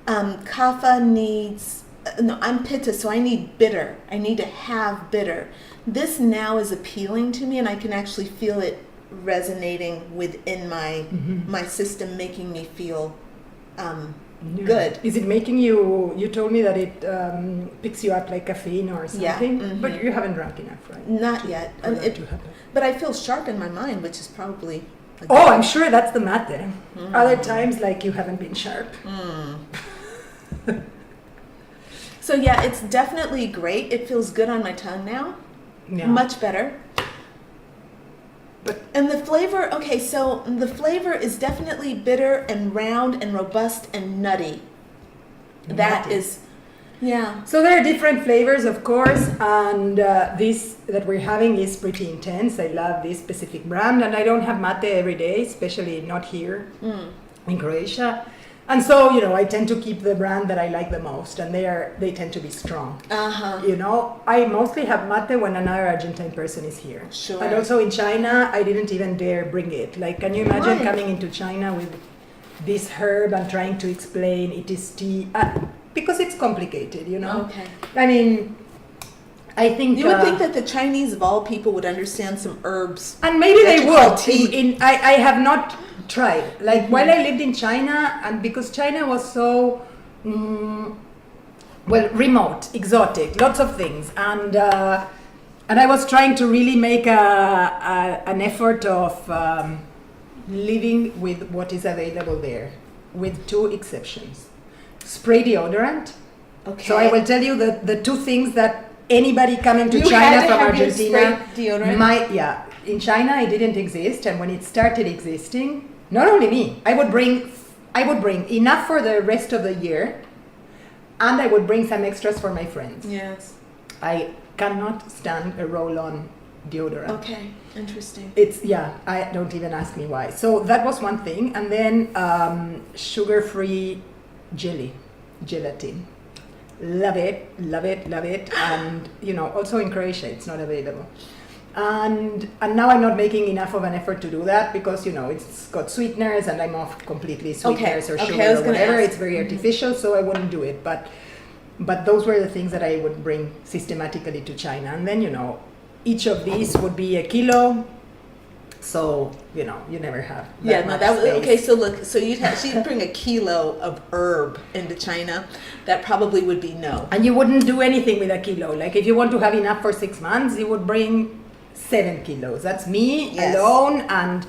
Kapha needs no. I'm pitta, so I need bitter. I need to have bitter. This now is appealing to me, and I can actually feel it resonating within my system, making me feel Yeah. good. Is it making you? You told me that it picks you up like caffeine or Yeah, something, but mhm. you haven't drunk enough, right? Not yet. For that to happen. But I feel sharp in my mind, which is probably. a Oh, good- I'm sure that's the mate. Other times, like you haven't been sharp. So yeah, it's definitely great. It feels good on my tongue now. Yeah. Much better. But- And the flavor, okay, so the flavor is definitely bitter and round and robust and nutty. That Nutty. is, yeah. So there are different flavors, of course, and this that we're having is pretty intense. I love this specific brand, and I don't have mate every day, especially not here in Croatia. And so, you know, I tend to keep the brand that I like the most, and they tend to be strong. Uh-huh. You know, I mostly have mate when another Argentine person is here. Sure. And also in China, I didn't even dare bring it. Like, can you imagine Why? coming into China with this herb and trying to explain it is tea? Because it's complicated, you know? Okay. I mean, I think... You would think that the Chinese of all people would understand some herbs. And maybe that they you call would. tea. I have not tried. Like, while I lived in China, and because China was so... well, remote, exotic, lots of things. And I was trying to really make an effort of living with what is available there, with two exceptions. Spray deodorant. Okay. So I will tell you the two things that anybody coming to You China had to from have your Argentina... spray deodorant? Yeah. In China, it didn't exist, and when it started existing, not only me, I would bring enough for the rest of the year, and I would bring some extras for my friends. Yes. I cannot stand a roll-on deodorant. Okay. Interesting. I don't even ask me why. So that was one thing, and then sugar-free gelatin. Love it, love it, love it, and you know, also in Croatia, it's not available. And now I'm not making enough of an effort to do that because, you know, it's got sweeteners and I'm off completely sweeteners or okay, sugar I was or gonna whatever. ask. It's very artificial, so I wouldn't do it. But those were the things that I would bring systematically to China. And then, you know, each of these would be a kilo. So, you know, you never have that much space. Okay. So look, so she'd bring a kilo of herb into China. That probably would be no. And you wouldn't do anything with a kilo. Like if you want to have enough for 6 months, you would bring 7 kilos. That's me Yes. alone and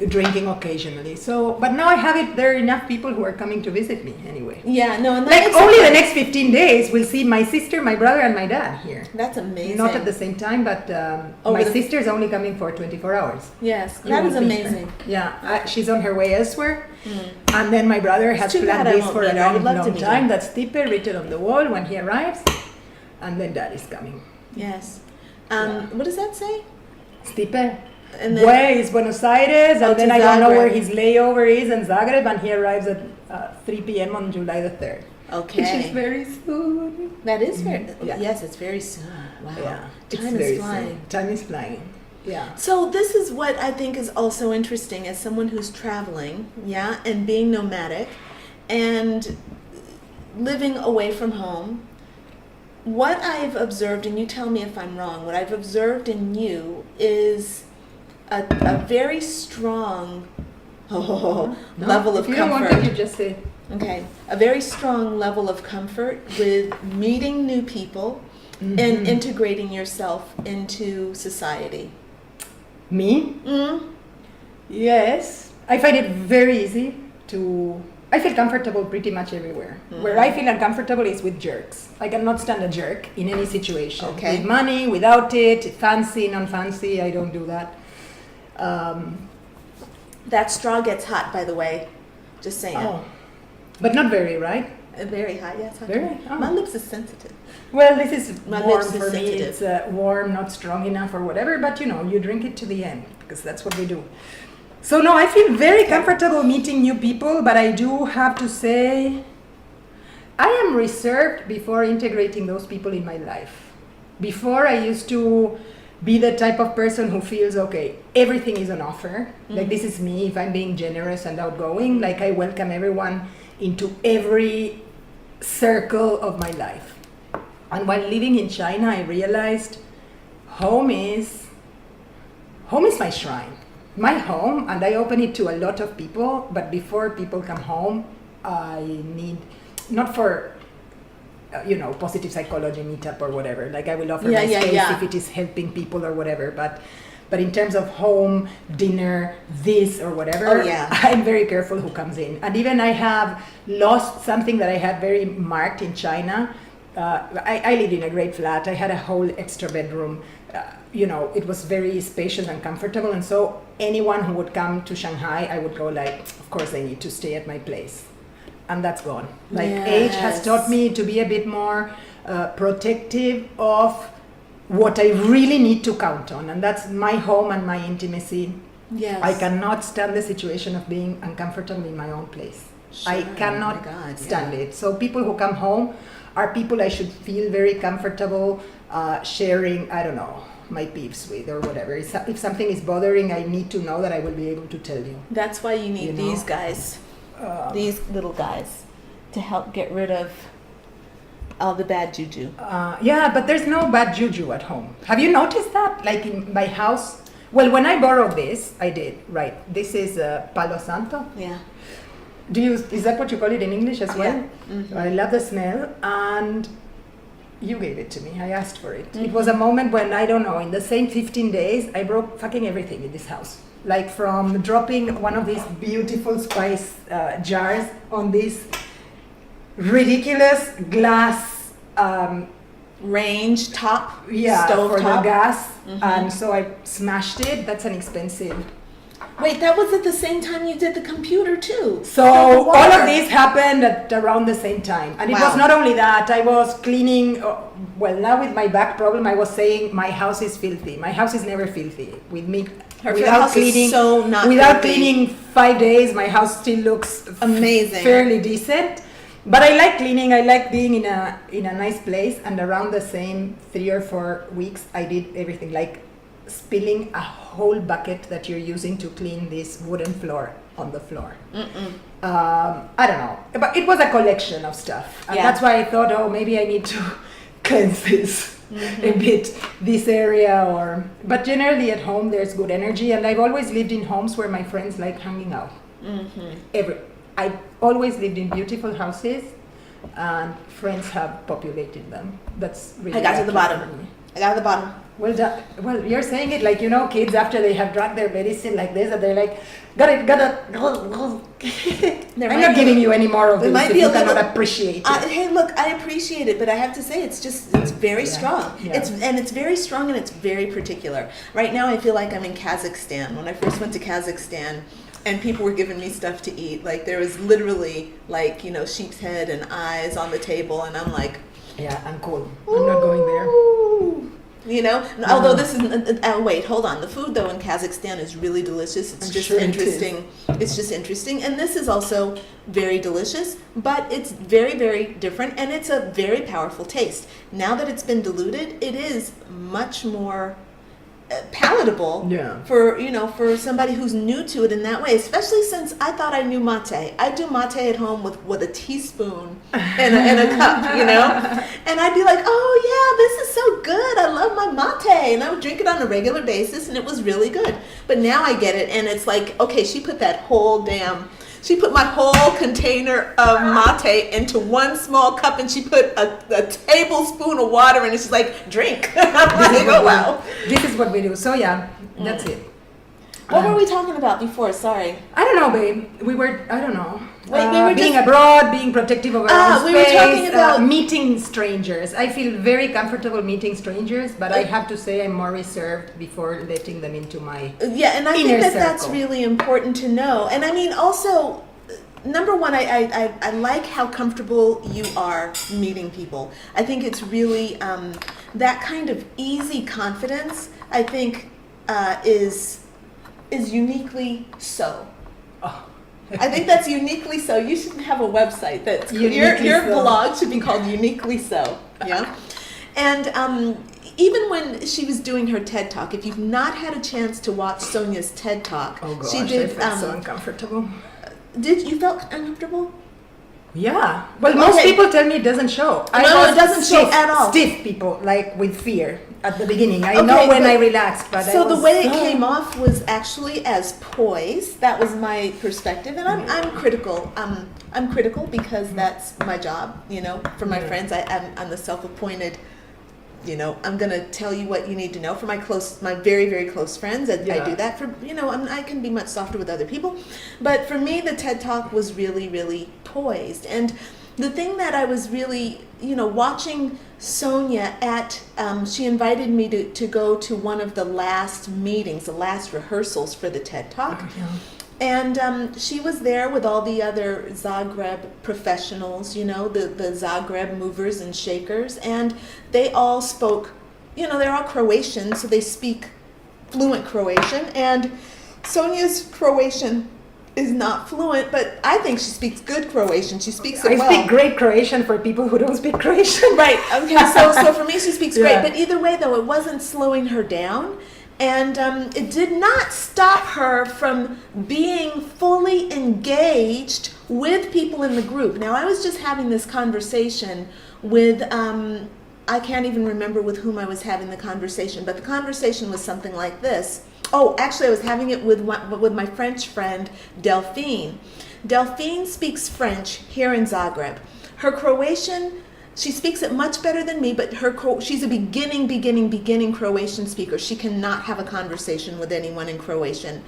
drinking occasionally. So, but now I have it. There are enough people who are coming to visit me anyway. Yeah. No. And that Like makes only sense. the next 15 days, we'll see my sister, my brother, and my dad here. That's amazing. Not at the same time, but Over my the- sister is only coming for 24 hours. Yes. You That will is meet her. amazing. Yeah, she's on her way elsewhere. And then my brother has too planned bad I this won't for a meet her. I long, would love to long meet time. her. That's Tipe written on the wall when he arrives. And then dad is coming. Yes. Yeah. What does that say? Stipe. And then- Where is Buenos Aires, Oh, and then to I don't know Zagreb. where his layover is in Zagreb, and he arrives at 3 p.m. on July the 3rd. Okay. Which is very soon. That is very. Yeah. Yes, it's very soon. Wow. Yeah, it's Time very is flying. soon. Time is flying. Yeah. So this is what I think is also interesting as someone who's traveling, yeah, and being nomadic and living away from home. What I've observed, and you tell me if I'm wrong, what I've observed in you is a very strong No, level of if you don't want comfort. it, you just say. Okay, a very strong level of comfort with meeting new people Mm-hmm. and integrating yourself into society. Me? Mm. Yes. I find it very easy to I feel comfortable pretty much everywhere. Where I feel uncomfortable is with jerks. I cannot stand a jerk in any situation. Okay. With money, without it, fancy, non-fancy, I don't do that. That straw gets hot, by the way. Just saying. Oh. But not very, right? Very hot, yes. Very? Oh. My lips is sensitive. Well, this is My warm lips is for me. sensitive. It's warm, not strong enough or whatever, but you drink it to the end because that's what we do. So no, I feel very comfortable meeting new people, but I do have to say I am reserved before integrating those people in my life. Before I used to be the type of person who feels, okay, everything is on offer. Like this is me, if I'm being generous and outgoing, like I welcome everyone into every circle of my life. And while living in China, I realized home is my shrine. My home, and I open it to a lot of people, but before people come home, I need, not for, positive psychology meetup or whatever, like I will offer my space if it is helping people or whatever, but in terms of home, dinner, this or whatever, I'm very careful who comes in. And even I have lost something that I had very marked in China. I lived in a great flat. I had a whole extra bedroom. It was very spacious and comfortable. And so anyone who would come to Shanghai, I would go like, of course they need to stay at my place. And that's gone. Like age has taught me to be a bit more protective of what I really need to count on. And that's my home and my intimacy. Yes. I cannot stand the situation of being uncomfortable in my own place. Sure. I cannot stand it. So people who come home are people I should feel very comfortable sharing, I don't know, my peeps with or whatever. If something is bothering, I need to know that I will be able to tell you. That's why you need these guys, these little guys, to help get rid of all the bad juju. But there's no bad juju at home. Have you noticed that? Like in my house? Well, when I borrowed this, I did, right. This is Palo Santo. Yeah. Is that what you call it in English as well? Yeah. Mm-hmm. I love the smell, and you gave it to me. I asked for it. It was a moment when, I don't know, in the same 15 days, I broke fucking everything in this house. Like from dropping one of these beautiful spice jars on this ridiculous glass range top, stove for top. the gas, and so I smashed it. That's an expensive. Wait, that was at the same time you did the computer too. So all of this happened at around the same time. And it was not only that, I was cleaning, now with my back problem, I was saying my house is filthy. My house is never filthy. With me, without cleaning 5 days, my house still looks amazing, fairly decent. But I like cleaning, I like being in a nice place, and around the same 3 or 4 weeks, I did everything, like spilling a whole bucket that you're using to clean this wooden floor on the floor. I don't know, but it was a collection of stuff, and that's why I thought, maybe I need to cleanse this a bit, this area, but generally at home there's good energy, and I've always lived in homes where my friends like hanging out. I always lived in beautiful houses, and friends have populated them. That's really. I got to the bottom. Well, you're saying it like, kids after they have drunk their medicine like this, and they're like, got it. I'm not giving you any more of this if you cannot appreciate it. Hey, look, I appreciate it, but I have to say it's very strong. Yeah. It's very strong, and it's very particular. Right now I feel like I'm in Kazakhstan. When I first went to Kazakhstan, and people were giving me stuff to eat, like there was literally like, sheep's head and eyes on the table, and I'm like, yeah, I'm cool. I'm not going there. Although this is, wait, hold on. The food though in Kazakhstan is really delicious. It's just interesting. It's just interesting. And this is also very delicious, but it's very, very different, and it's a very powerful taste. Now that it's been diluted, it is much more palatable for somebody who's new to it in that way, especially since I thought I knew mate. I do mate at home with a teaspoon and a cup, and I'd be like, oh yeah, this is so good, I love my mate, and I would drink it on a regular basis, and it was really good. But now I get it, and it's like, okay, she put my whole container of mate into one small cup, and she put a tablespoon of water in it. She's like, drink. I'm like, oh, wow. This is what we do. So, that's it. What were we talking about before? Sorry. I don't know, babe. I don't know. Wait, we were being just- abroad, being protective of our own we space, were talking about- meeting strangers. I feel very comfortable meeting strangers, but I have to say I'm more reserved before letting them into my Yeah, and I inner think that that's circle. really important to know. And I mean, also, number one, I like how comfortable you are meeting people. I think it's really that kind of easy confidence. I think is uniquely so. Oh. I think that's uniquely so. You should have a website that's Uniquely your so. blog should be called Uniquely So. Yeah, and even when she was doing her TED Talk, if you've not had a chance to watch Sonia's TED Talk, Oh gosh, she did. I felt so uncomfortable. Did you felt uncomfortable? Yeah. Well, most Okay. people tell me it doesn't show. I No, was it doesn't show at all. Stiff people, like with fear at the beginning. I Okay, know when but- I relaxed, but So I the was way it came off was actually as poise. That was my perspective, and I'm critical. I'm critical because that's my job. You know, for my Yeah. friends, I'm the self-appointed. You know, I'm gonna tell you what you need to know for my very, very close friends. I Yeah. do that for, you know, I can be much softer with other people. But for me, the TED Talk was really, really poised. And the thing that I was really, you know, watching Sonia at, she invited me to go to one of the last meetings, the last rehearsals for the TED Talk. Yeah. And she was there with all the other Zagreb professionals, you know, the Zagreb movers and shakers, and they all spoke, you know, they're all Croatian, so they speak fluent Croatian, and Sonia's Croatian is not fluent, but I think she speaks good Croatian. She speaks it well. I speak great Croatian for people who don't speak Croatian. Right, okay, so for me she speaks Yeah. great, but either way though, it wasn't slowing her down. And it did not stop her from being fully engaged with people in the group. Now, I was just having this conversation with, I can't even remember with whom I was having the conversation, but the conversation was something like this. Oh, actually, I was having it with my French friend, Delphine. Delphine speaks French here in Zagreb. Her Croatian, she speaks it much better than me, but she's a beginning Croatian speaker. She cannot have a conversation with anyone in Croatian.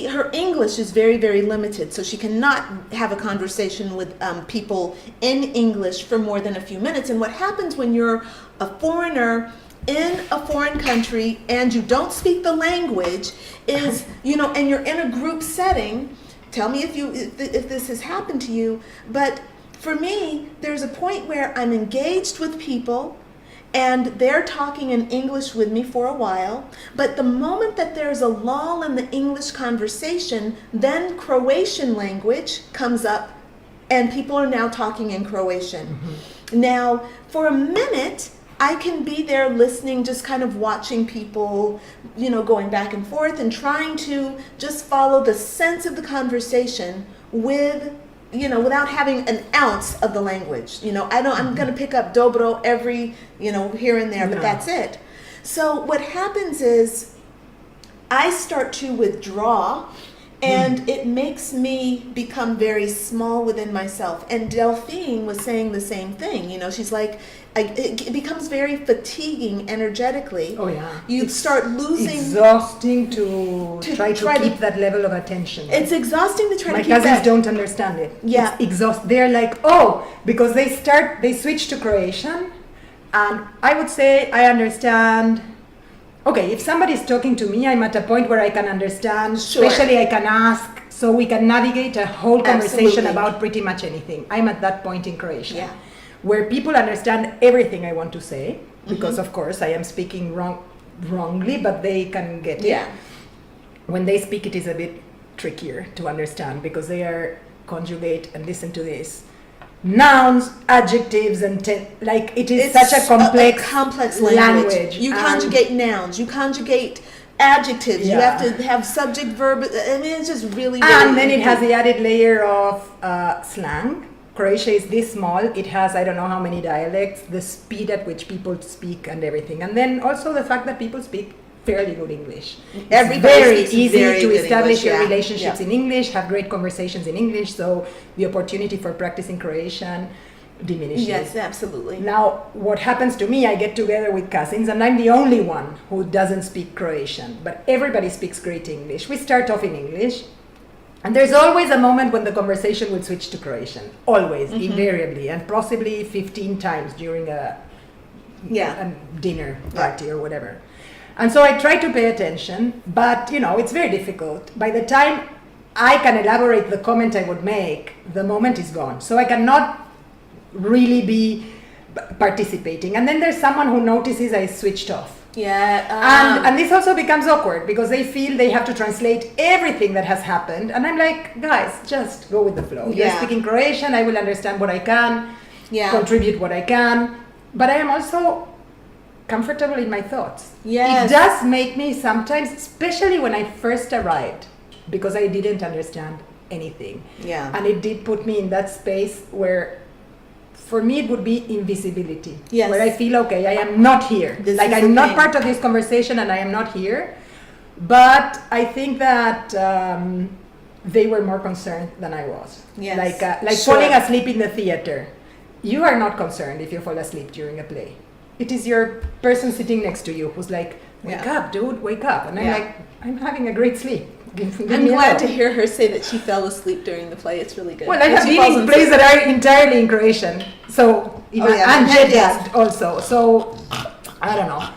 Her English is very, very limited, so she cannot have a conversation with people in English for more than a few minutes. And what happens when you're a foreigner in a foreign country and you don't speak the language is, you know, and you're in a group setting, tell me if this has happened to you, but for me, there's a point where I'm engaged with people and they're talking in English with me for a while, but the moment that there's a lull in the English conversation, then Croatian language comes up and people are now talking in Croatian. Mm-hmm. Now, for a minute, I can be there listening, just kind of watching people, you know, going back and forth and trying to just follow the sense of the conversation with, you know, without having an ounce of the language. You know, I'm going to pick up dobro every, you know, here and there, but that's it. So what happens is I start to withdraw and it makes me become very small within myself. And Delphine was saying the same thing. You know, she's like, it becomes very fatiguing energetically. Oh yeah. You start losing. Exhausting to try to keep that level of attention. It's exhausting to try to keep My that. cousins don't understand it. Yeah. It's exhausting. They're like, because they switch to Croatian, and I would say I understand. Okay, if somebody's talking to me, I'm at a point where I can understand, Sure. especially I can ask, so we can navigate a whole conversation Absolutely. about pretty much anything. I'm at that point in Croatia, Yeah. where people understand everything I want to say, because of course I am speaking wrongly, but they can get it. Yeah. When they speak, it is a bit trickier to understand, because they are conjugate, and listen to this, nouns, adjectives, and like it is such a complex language. You And conjugate nouns, you conjugate adjectives, you Yeah. have to have subject, verb. I mean, it's just really, and then it has the added layer of slang. Croatia is this small, it has I don't know how many dialects, the speed at which people speak and everything, and then also the fact that people speak fairly good English. It's Everybody very speaks easy very to good establish English, your yeah. relationships Yeah. in English, have great conversations in English, so the opportunity for practicing Croatian diminishes. Yes, absolutely. Now, what happens to me, I get together with cousins, and I'm the only one who doesn't speak Croatian, but everybody speaks great English. We start off in English, and there's always a moment when the conversation will switch to Croatian. Always, invariably, and possibly 15 times during a dinner party or whatever. And so I try to pay attention, but it's very difficult. By the time I can elaborate the comment I would make, the moment is gone. So I cannot really be participating. And then there's someone who notices I switched off. Yeah. And this also becomes awkward because they feel they have to translate everything that has happened. And I'm like, guys, just go with the flow. You're speaking Croatian, I will understand what I can, contribute what I can. But I am also comfortable in my thoughts. Yes. It does make me sometimes, especially when I first arrived, because I didn't understand anything. Yeah. And it did put me in that space where, for me, it would be invisibility. Yes. Where I feel, okay, I am not here. I'm not part of this conversation and I am not here. But I think that they were more concerned than I was. Yes. Like falling asleep in the theater. You are not concerned if you fall asleep during a play. It is your person sitting next to you who's like, wake up, dude, wake up. And I'm like, I'm having a great sleep. I'm glad to hear her say that she fell asleep during the play. It's really good. Well, I have been in plays that are entirely in Croatian, so and jet-lagged also. So I don't know,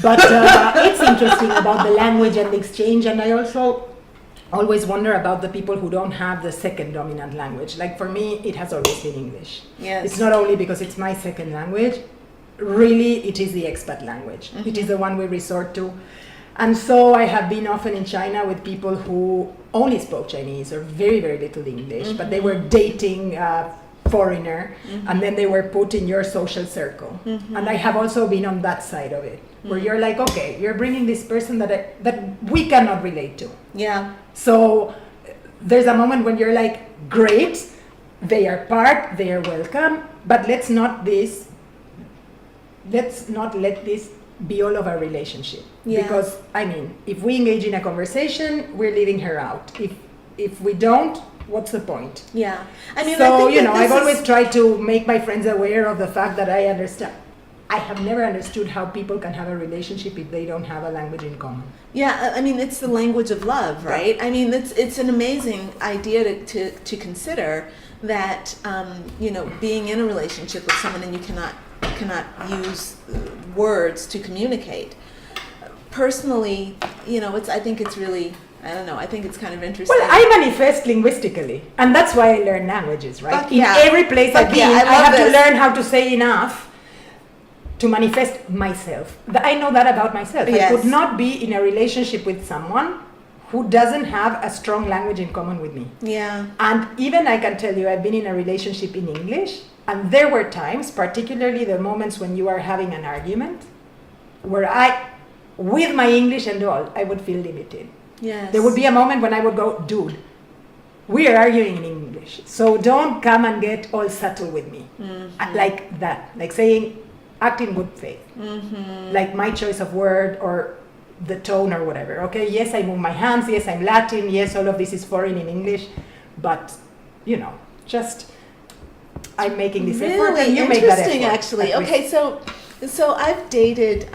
but it's interesting about the language and the exchange. And I also always wonder about the people who don't have the second dominant language. Like for me, it has always been English. Yes. It's not only because it's my second language. Really, it is the expat language. It is the one we resort to. And so I have been often in China with people who only spoke Chinese or very, very little English, but they were dating a foreigner, and then they were put in your social circle. And I have also been on that side of it, where you're like, okay, you're bringing this person that we cannot relate to. Yeah. So there's a moment when you're like, great, they are part, they are welcome, but let's not let this be all of our relationship. Yeah. Because if we engage in a conversation, we're leaving her out. If we don't, what's the point? Yeah. I think I've always tried to make my friends aware of the fact that I understand. I have never understood how people can have a relationship if they don't have a language in common. Yeah, it's the language of love, right? It's an amazing idea to consider that being in a relationship with someone and you cannot use words to communicate. Personally, I think it's really, I think it's kind of interesting. Well, I manifest linguistically, and that's why I learn languages, right? In every place I've been, I have to learn how to say enough to manifest myself. I know that about myself. Yes. I could not be in a relationship with someone who doesn't have a strong language in common with me. Yeah. And even I can tell you, I've been in a relationship in English, and there were times, particularly the moments when you are having an argument, where with my English and all, I would feel limited. Yes. There would be a moment when I would go, dude, we are arguing in English, so don't come and get all subtle with me. Like that, like saying, act in good faith. Like my choice of word or the tone or whatever. Okay, yes, I move my hands, yes, I'm Latin, yes, all of this is foreign in English, but, just I'm making this effort and you make that effort. Interesting, actually. Okay, so I've dated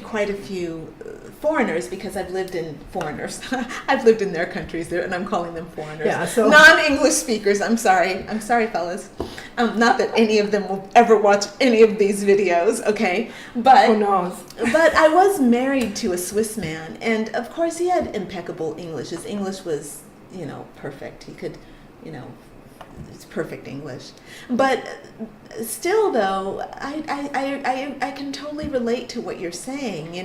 quite a few foreigners because I've lived in foreigners. I've lived in their countries there, and I'm calling them foreigners. Yeah, so non-English speakers. I'm sorry, fellas. Not that any of them will ever watch any of these videos. Okay, but who knows? But I was married to a Swiss man, and of course he had impeccable English. His English was, perfect. He could, it's perfect English. But still, though, I can totally relate to what you're saying.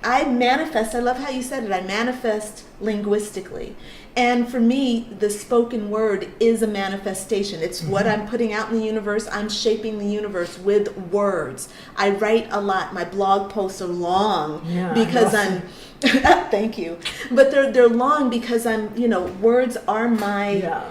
I manifest. I love how you said it. I manifest linguistically, and for me, the spoken word is a manifestation. It's what I'm putting out in the universe. I'm shaping the universe with words. I write a lot. My blog posts are long because I'm. Thank you, but they're long because I'm. Words are my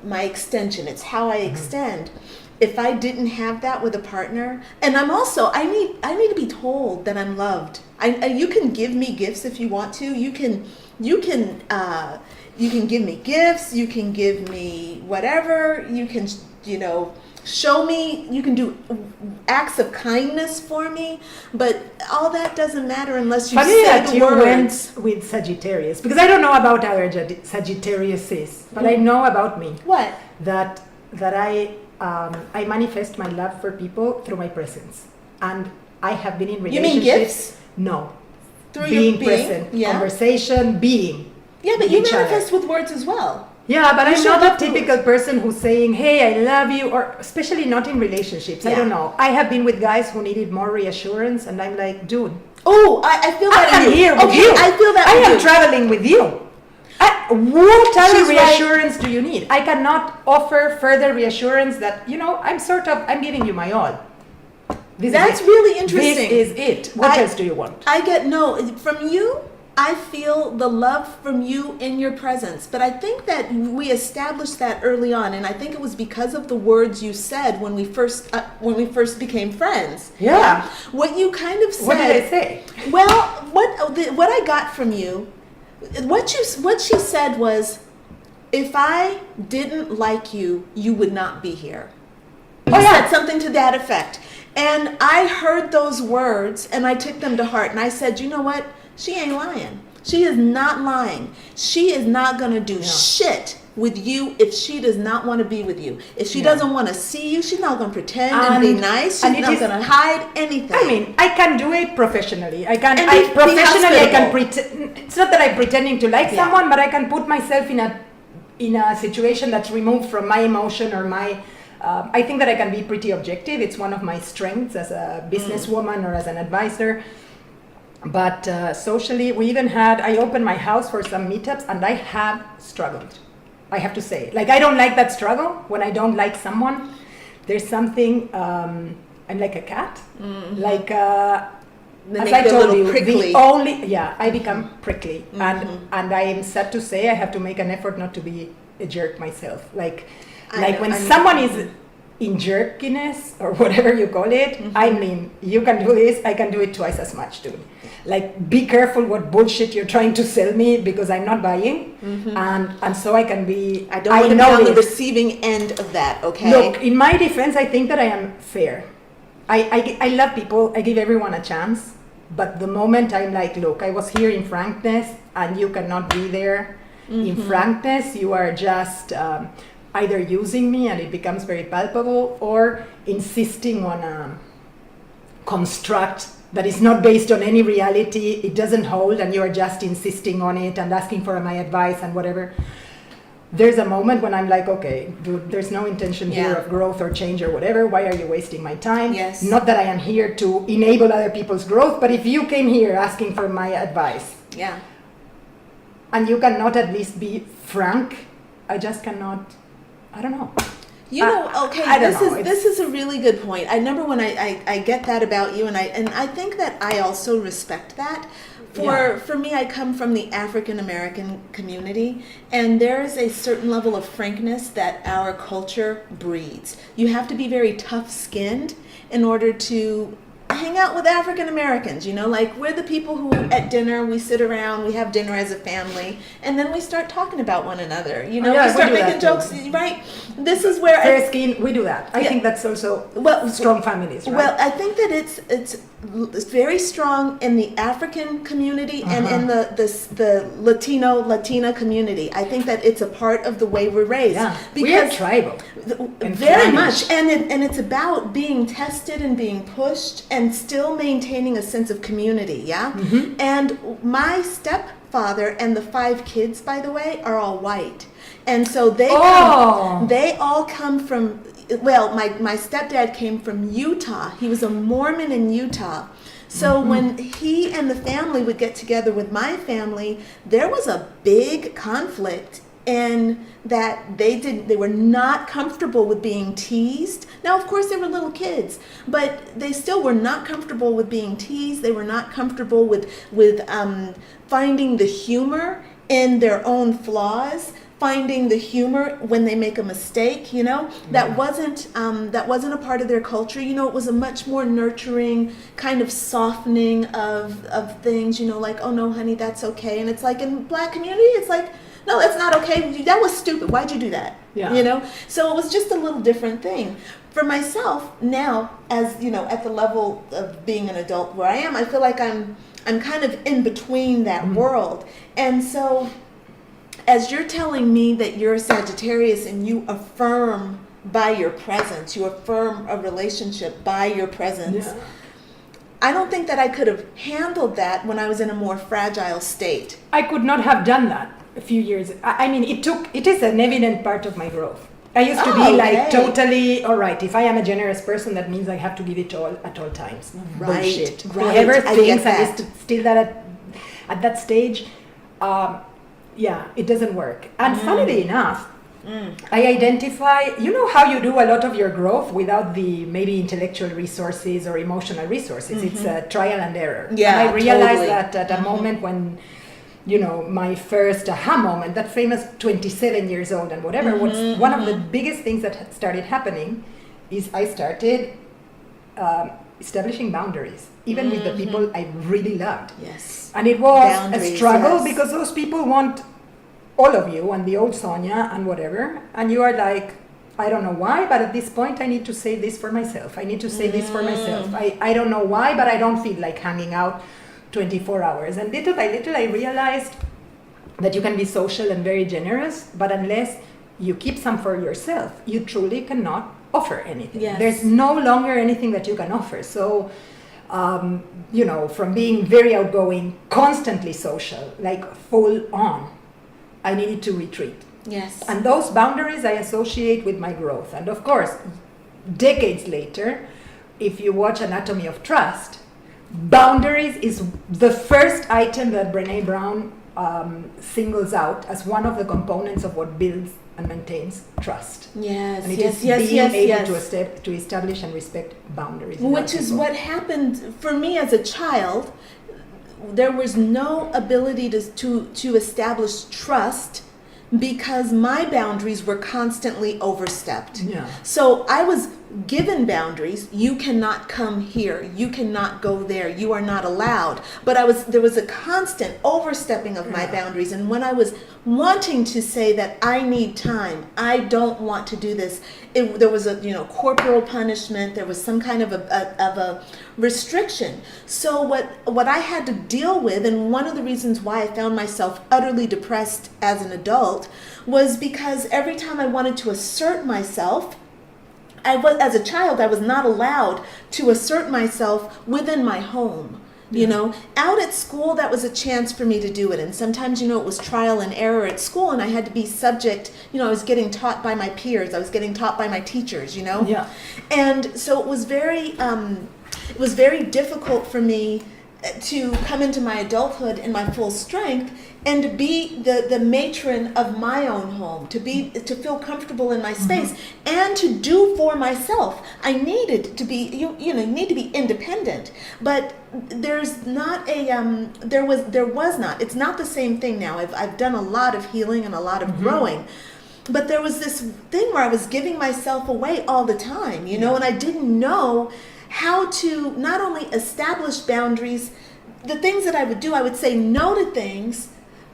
extension. It's how I extend. If I didn't have that with a partner, and I'm also, I need to be told that I'm loved. You can give me gifts if you want to. You can You can give me gifts, you can give me whatever, you can, show me, you can do acts of kindness for me, but all that doesn't matter unless you Funny say that the you words. went with Sagittarius, because I don't know about other Sagittariuses, but I know about me. What? That I manifest my love for people through my presence, and I have been in You relationships. mean gifts? No, Through being your being? present, Yeah. conversation, being. Yeah, but with you each other. manifest with words as well. Yeah, but You I'm show not a up through- typical person who's saying, "Hey, I love you," or especially not in relationships. I Yeah. don't know. I have been with guys who needed more reassurance, and I'm like, dude, Oh, I feel that I am in you. here with Okay, you. I feel that I with am you. traveling with you. What other She's right. reassurance do you need? I cannot offer further reassurance that, I'm giving you my all. That's really interesting. This is it. What I- else do you want? I get from you. I feel the love from you in your presence, but I think that we established that early on, and I think it was because of the words you said when we first became friends. Yeah. What you kind of said. What did I say? Well, what I got from you, what she said was, if I didn't like you, you would not be here. You Oh, yeah. said something to that effect. And I heard those words and I took them to heart, and I said, you know what? She ain't lying. She is not lying. She is not going to do shit with you if she does not want to be with you. If she doesn't want to see you, she's not going to pretend and be nice. She's not going to hide anything. I mean, I can do it professionally. I can And be professionally. I can hospitable. pretend. It's not that I'm pretending to like someone, but I can put myself in a situation that's removed from my emotion or my. I think that I can be pretty objective. It's one of my strengths as a businesswoman or as an advisor. But socially, I opened my house for some meetups, and I have struggled. I have to say, I don't like that struggle when I don't like someone. There's something. I'm like a cat. Mm-hmm. They As make I you a told little you, prickly. I become prickly, and I am sad to say I have to make an effort not to be a jerk myself. When someone is in jerkiness or whatever you call it, I mean, you can do this, I can do it twice as much, dude. Be careful what bullshit you're trying to sell me, because I'm not buying, and so I can be. I don't want to be on the receiving end of that. Okay. Look, in my defense, I think that I am fair. I love people. I give everyone a chance. But the moment I'm like, look, I was here in frankness, and you cannot be there in frankness. You are just either using me, and it becomes very palpable, or insisting on a construct that is not based on any reality. It doesn't hold, and you are just insisting on it and asking for my advice and whatever. There's a moment when I'm like, okay, dude, there's no intention here of growth or change or whatever. Why are you wasting my time? Yes. Not that I am here to enable other people's growth, but if you came here asking for my advice, and you cannot at least be frank, I just cannot. I don't know. This is a really good point. I remember when I get that about you, and I think that I also respect that. For me, I come from the African American community, and there is a certain level of frankness that our culture breeds. You have to be very tough-skinned in order to hang out with African Americans, we're the people who at dinner, we sit around, we have dinner as a family, and then we start talking about one another, we start making jokes, right? This is where fair skin, we do that. I think that's also strong families, right? Well, I think that it's very strong in the African community and in the Latina community. I think that it's a part of the way we're raised. Yeah, because we are tribal. Very much, and it's about being tested and being pushed and still maintaining a sense of community. Yeah, and my stepfather and the 5 kids, by the way, are all white, and so they all come from. Well, my stepdad came from Utah. He was a Mormon in Utah. So when he and the family would get together with my family, there was a big conflict in that they were not comfortable with being teased. Now, of course, they were little kids, but they still were not comfortable with being teased. They were not comfortable with finding the humor in their own flaws, finding the humor when they make a mistake, that wasn't a part of their culture. It was a much more nurturing kind of softening of things, oh no, honey, that's okay. And it's like in Black community, it's like, no, that's not okay. That was stupid. Why'd you do that? Yeah. You know? So it was just a little different thing. For myself now, as you know, at the level of being an adult where I am, I feel like I'm kind of in between that world. And so as you're telling me that you're a Sagittarius and you affirm by your presence, you affirm a relationship by your presence, Yeah. I don't think that I could have handled that when I was in a more fragile state. I could not have done that a few years. I mean, it is an evident part of my growth. I used to be like totally, all right, if I am a generous person, that means I have to give it all at all times. Right, Bullshit. right. Whoever I thinks get I that. is still that at that stage, yeah, it doesn't work. And funnily enough, I identify, you know how you do a lot of your growth without the maybe intellectual resources or emotional resources. It's a trial and error. Yeah, and I realized totally. that at a moment when, you know, my first aha moment, that famous 27 years old and whatever, one of the biggest things that had started happening is I started establishing boundaries, even with the people I really loved. Yes. And it was Boundaries, a struggle yes. because those people want all of you and the old Sonia and whatever. And you are like, I don't know why, but at this point I need to say this for myself. I need to say this for myself. I don't know why, but I don't feel like hanging out 24 hours. And little by little I realized that you can be social and very generous, but unless you keep some for yourself, you truly cannot offer anything. Yes. There's no longer anything that you can offer. So, you know, from being very outgoing, constantly social, like full on, I needed to retreat. Yes. And those boundaries I associate with my growth. And of course, decades later, if you watch Anatomy of Trust, boundaries is the first item that Brené Brown singles out as one of the components of what builds and maintains trust. Yes, And it yes, is yes, being able yes. to establish and respect boundaries. in Which other is people. what happened for me as a child. There was no ability to establish trust because my boundaries were constantly overstepped. Yeah. So I was given boundaries. You cannot come here. You cannot go there. You are not allowed. But there was a constant overstepping of my boundaries. And when I was wanting to say that I need time, I don't want to do this, there was a corporal punishment. There was some kind of a restriction. So what I had to deal with, and one of the reasons why I found myself utterly depressed as an adult, was because every time I wanted to assert myself, as a child, I was not allowed to assert myself within my home. You know, out at school, that was a chance for me to do it. And sometimes, it was trial and error at school, and I had to be subject, I was getting taught by my peers. I was getting taught by my teachers, Yeah. And so it was very difficult for me to come into my adulthood in my full strength and to be the matron of my own home, to feel comfortable in my space, and to do for myself. I needed to be you need to be independent, but there's not there was not. It's not the same thing now. I've done a lot of healing and a lot of growing. But there was this thing where I was giving myself away all the time, and I didn't know how to not only establish boundaries. The things that I would do, I would say no to things,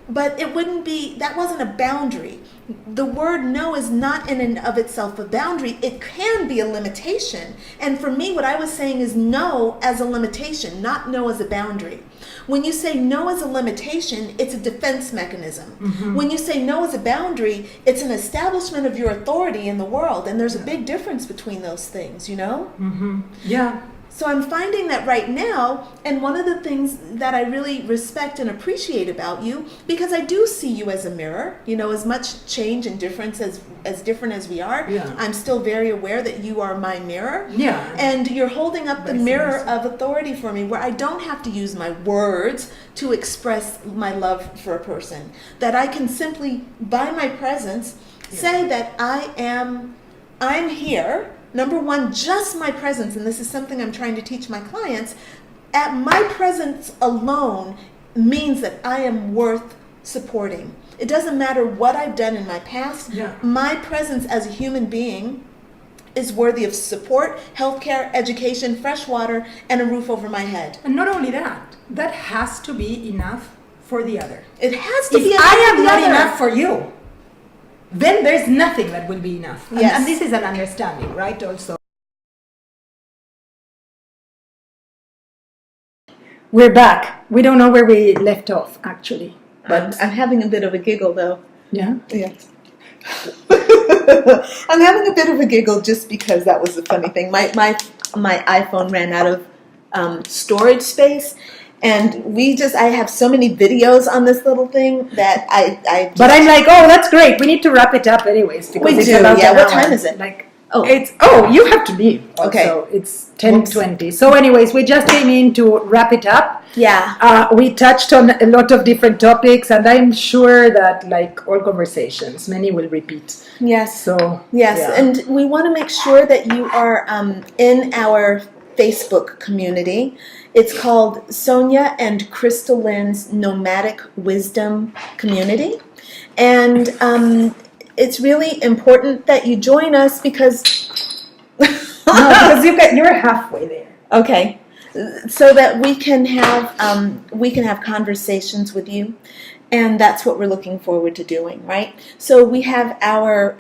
but that wasn't a boundary. The word no is not in and of itself a boundary. It can be a limitation. And for me, what I was saying is no as a limitation, not no as a boundary. When you say no as a limitation, it's a defense mechanism. When you say no as a boundary, it's an establishment of your authority in the world. And there's a big difference between those things, Yeah. So I'm finding that right now, and one of the things that I really respect and appreciate about you, because I do see you as a mirror, as much change and difference as different as we are, I'm still very aware that you are my mirror. Yeah. And you're holding up the Vice mirror versa. of authority for me, where I don't have to use my words to express my love for a person. That I can simply, by my presence, say that I'm here. Number one, just my presence, and this is something I'm trying to teach my clients, at my presence alone means that I am worth supporting. It doesn't matter what I've done in my past. Yeah. My presence as a human being is worthy of support, healthcare, education, fresh water, and a roof over my head. And not only that, that has to be enough for the other. It has to If be enough I for am the not other. enough for you, then there's nothing that will be enough. Yes. And this is an understanding, right? Also. We're back. We don't know where we left off, actually. But I'm having a bit of a giggle, though. yeah. Yes. I'm having a bit of a giggle just because that was the funny thing. My iPhone ran out of storage space, and I have so many videos on this little thing that I just, But I'm like, oh, that's great. We need to wrap it up anyways. Because We it's do, about yeah. an What hour. time is it? Like, Oh. you have to leave. Okay. Also. It's 10:20. So anyways, we just came in to wrap it up. yeah. We touched on a lot of different topics, and I'm sure that, like all conversations, many will repeat. Yes. So Yes, yeah. and we want to make sure that you are in our Facebook community. It's called Sonia and Crystal Lynn's Nomadic Wisdom Community. And it's really important that you join us because... No, because you're halfway there. Okay, so that we can have conversations with you, and that's what we're looking forward to doing, right? So we have our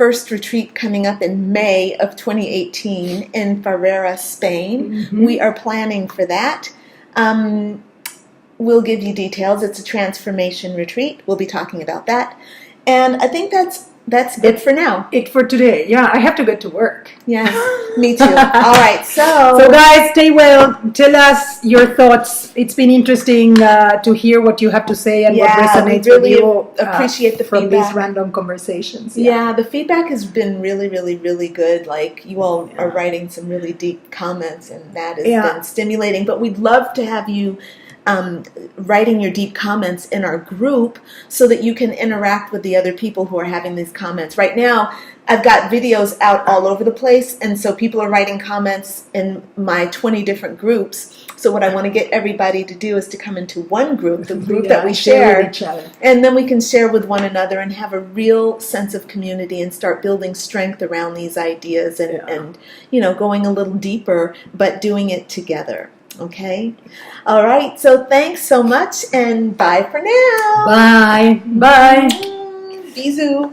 first retreat coming up in May of 2018 in Ferrera, Spain. Mm-hmm. We are planning for that. We'll give you details. It's a transformation retreat. We'll be talking about that, and I think that's it for now. It for today. Yeah, I have to get to work. Yes, me too. All right, So guys, stay well. Tell us your thoughts. It's been interesting to hear what you have to say and what resonates we really with you. appreciate the from feedback. these random conversations. Yeah, the feedback has been really, really, really good. Like, you all are writing some really deep comments, and that has been stimulating. But we'd love to have you writing your deep comments in our group so that you can interact with the other people who are having these comments. Right now, I've got videos out all over the place, and so people are writing comments in my 20 different groups. So what I want to get everybody to do is to come into one group, the group that we share, with each other. and then we can share with one another and have a real sense of community and start building strength around these ideas and going a little deeper, but doing it together. Okay? All right. So thanks so much, and bye for now. Bye. Bye. Bisous.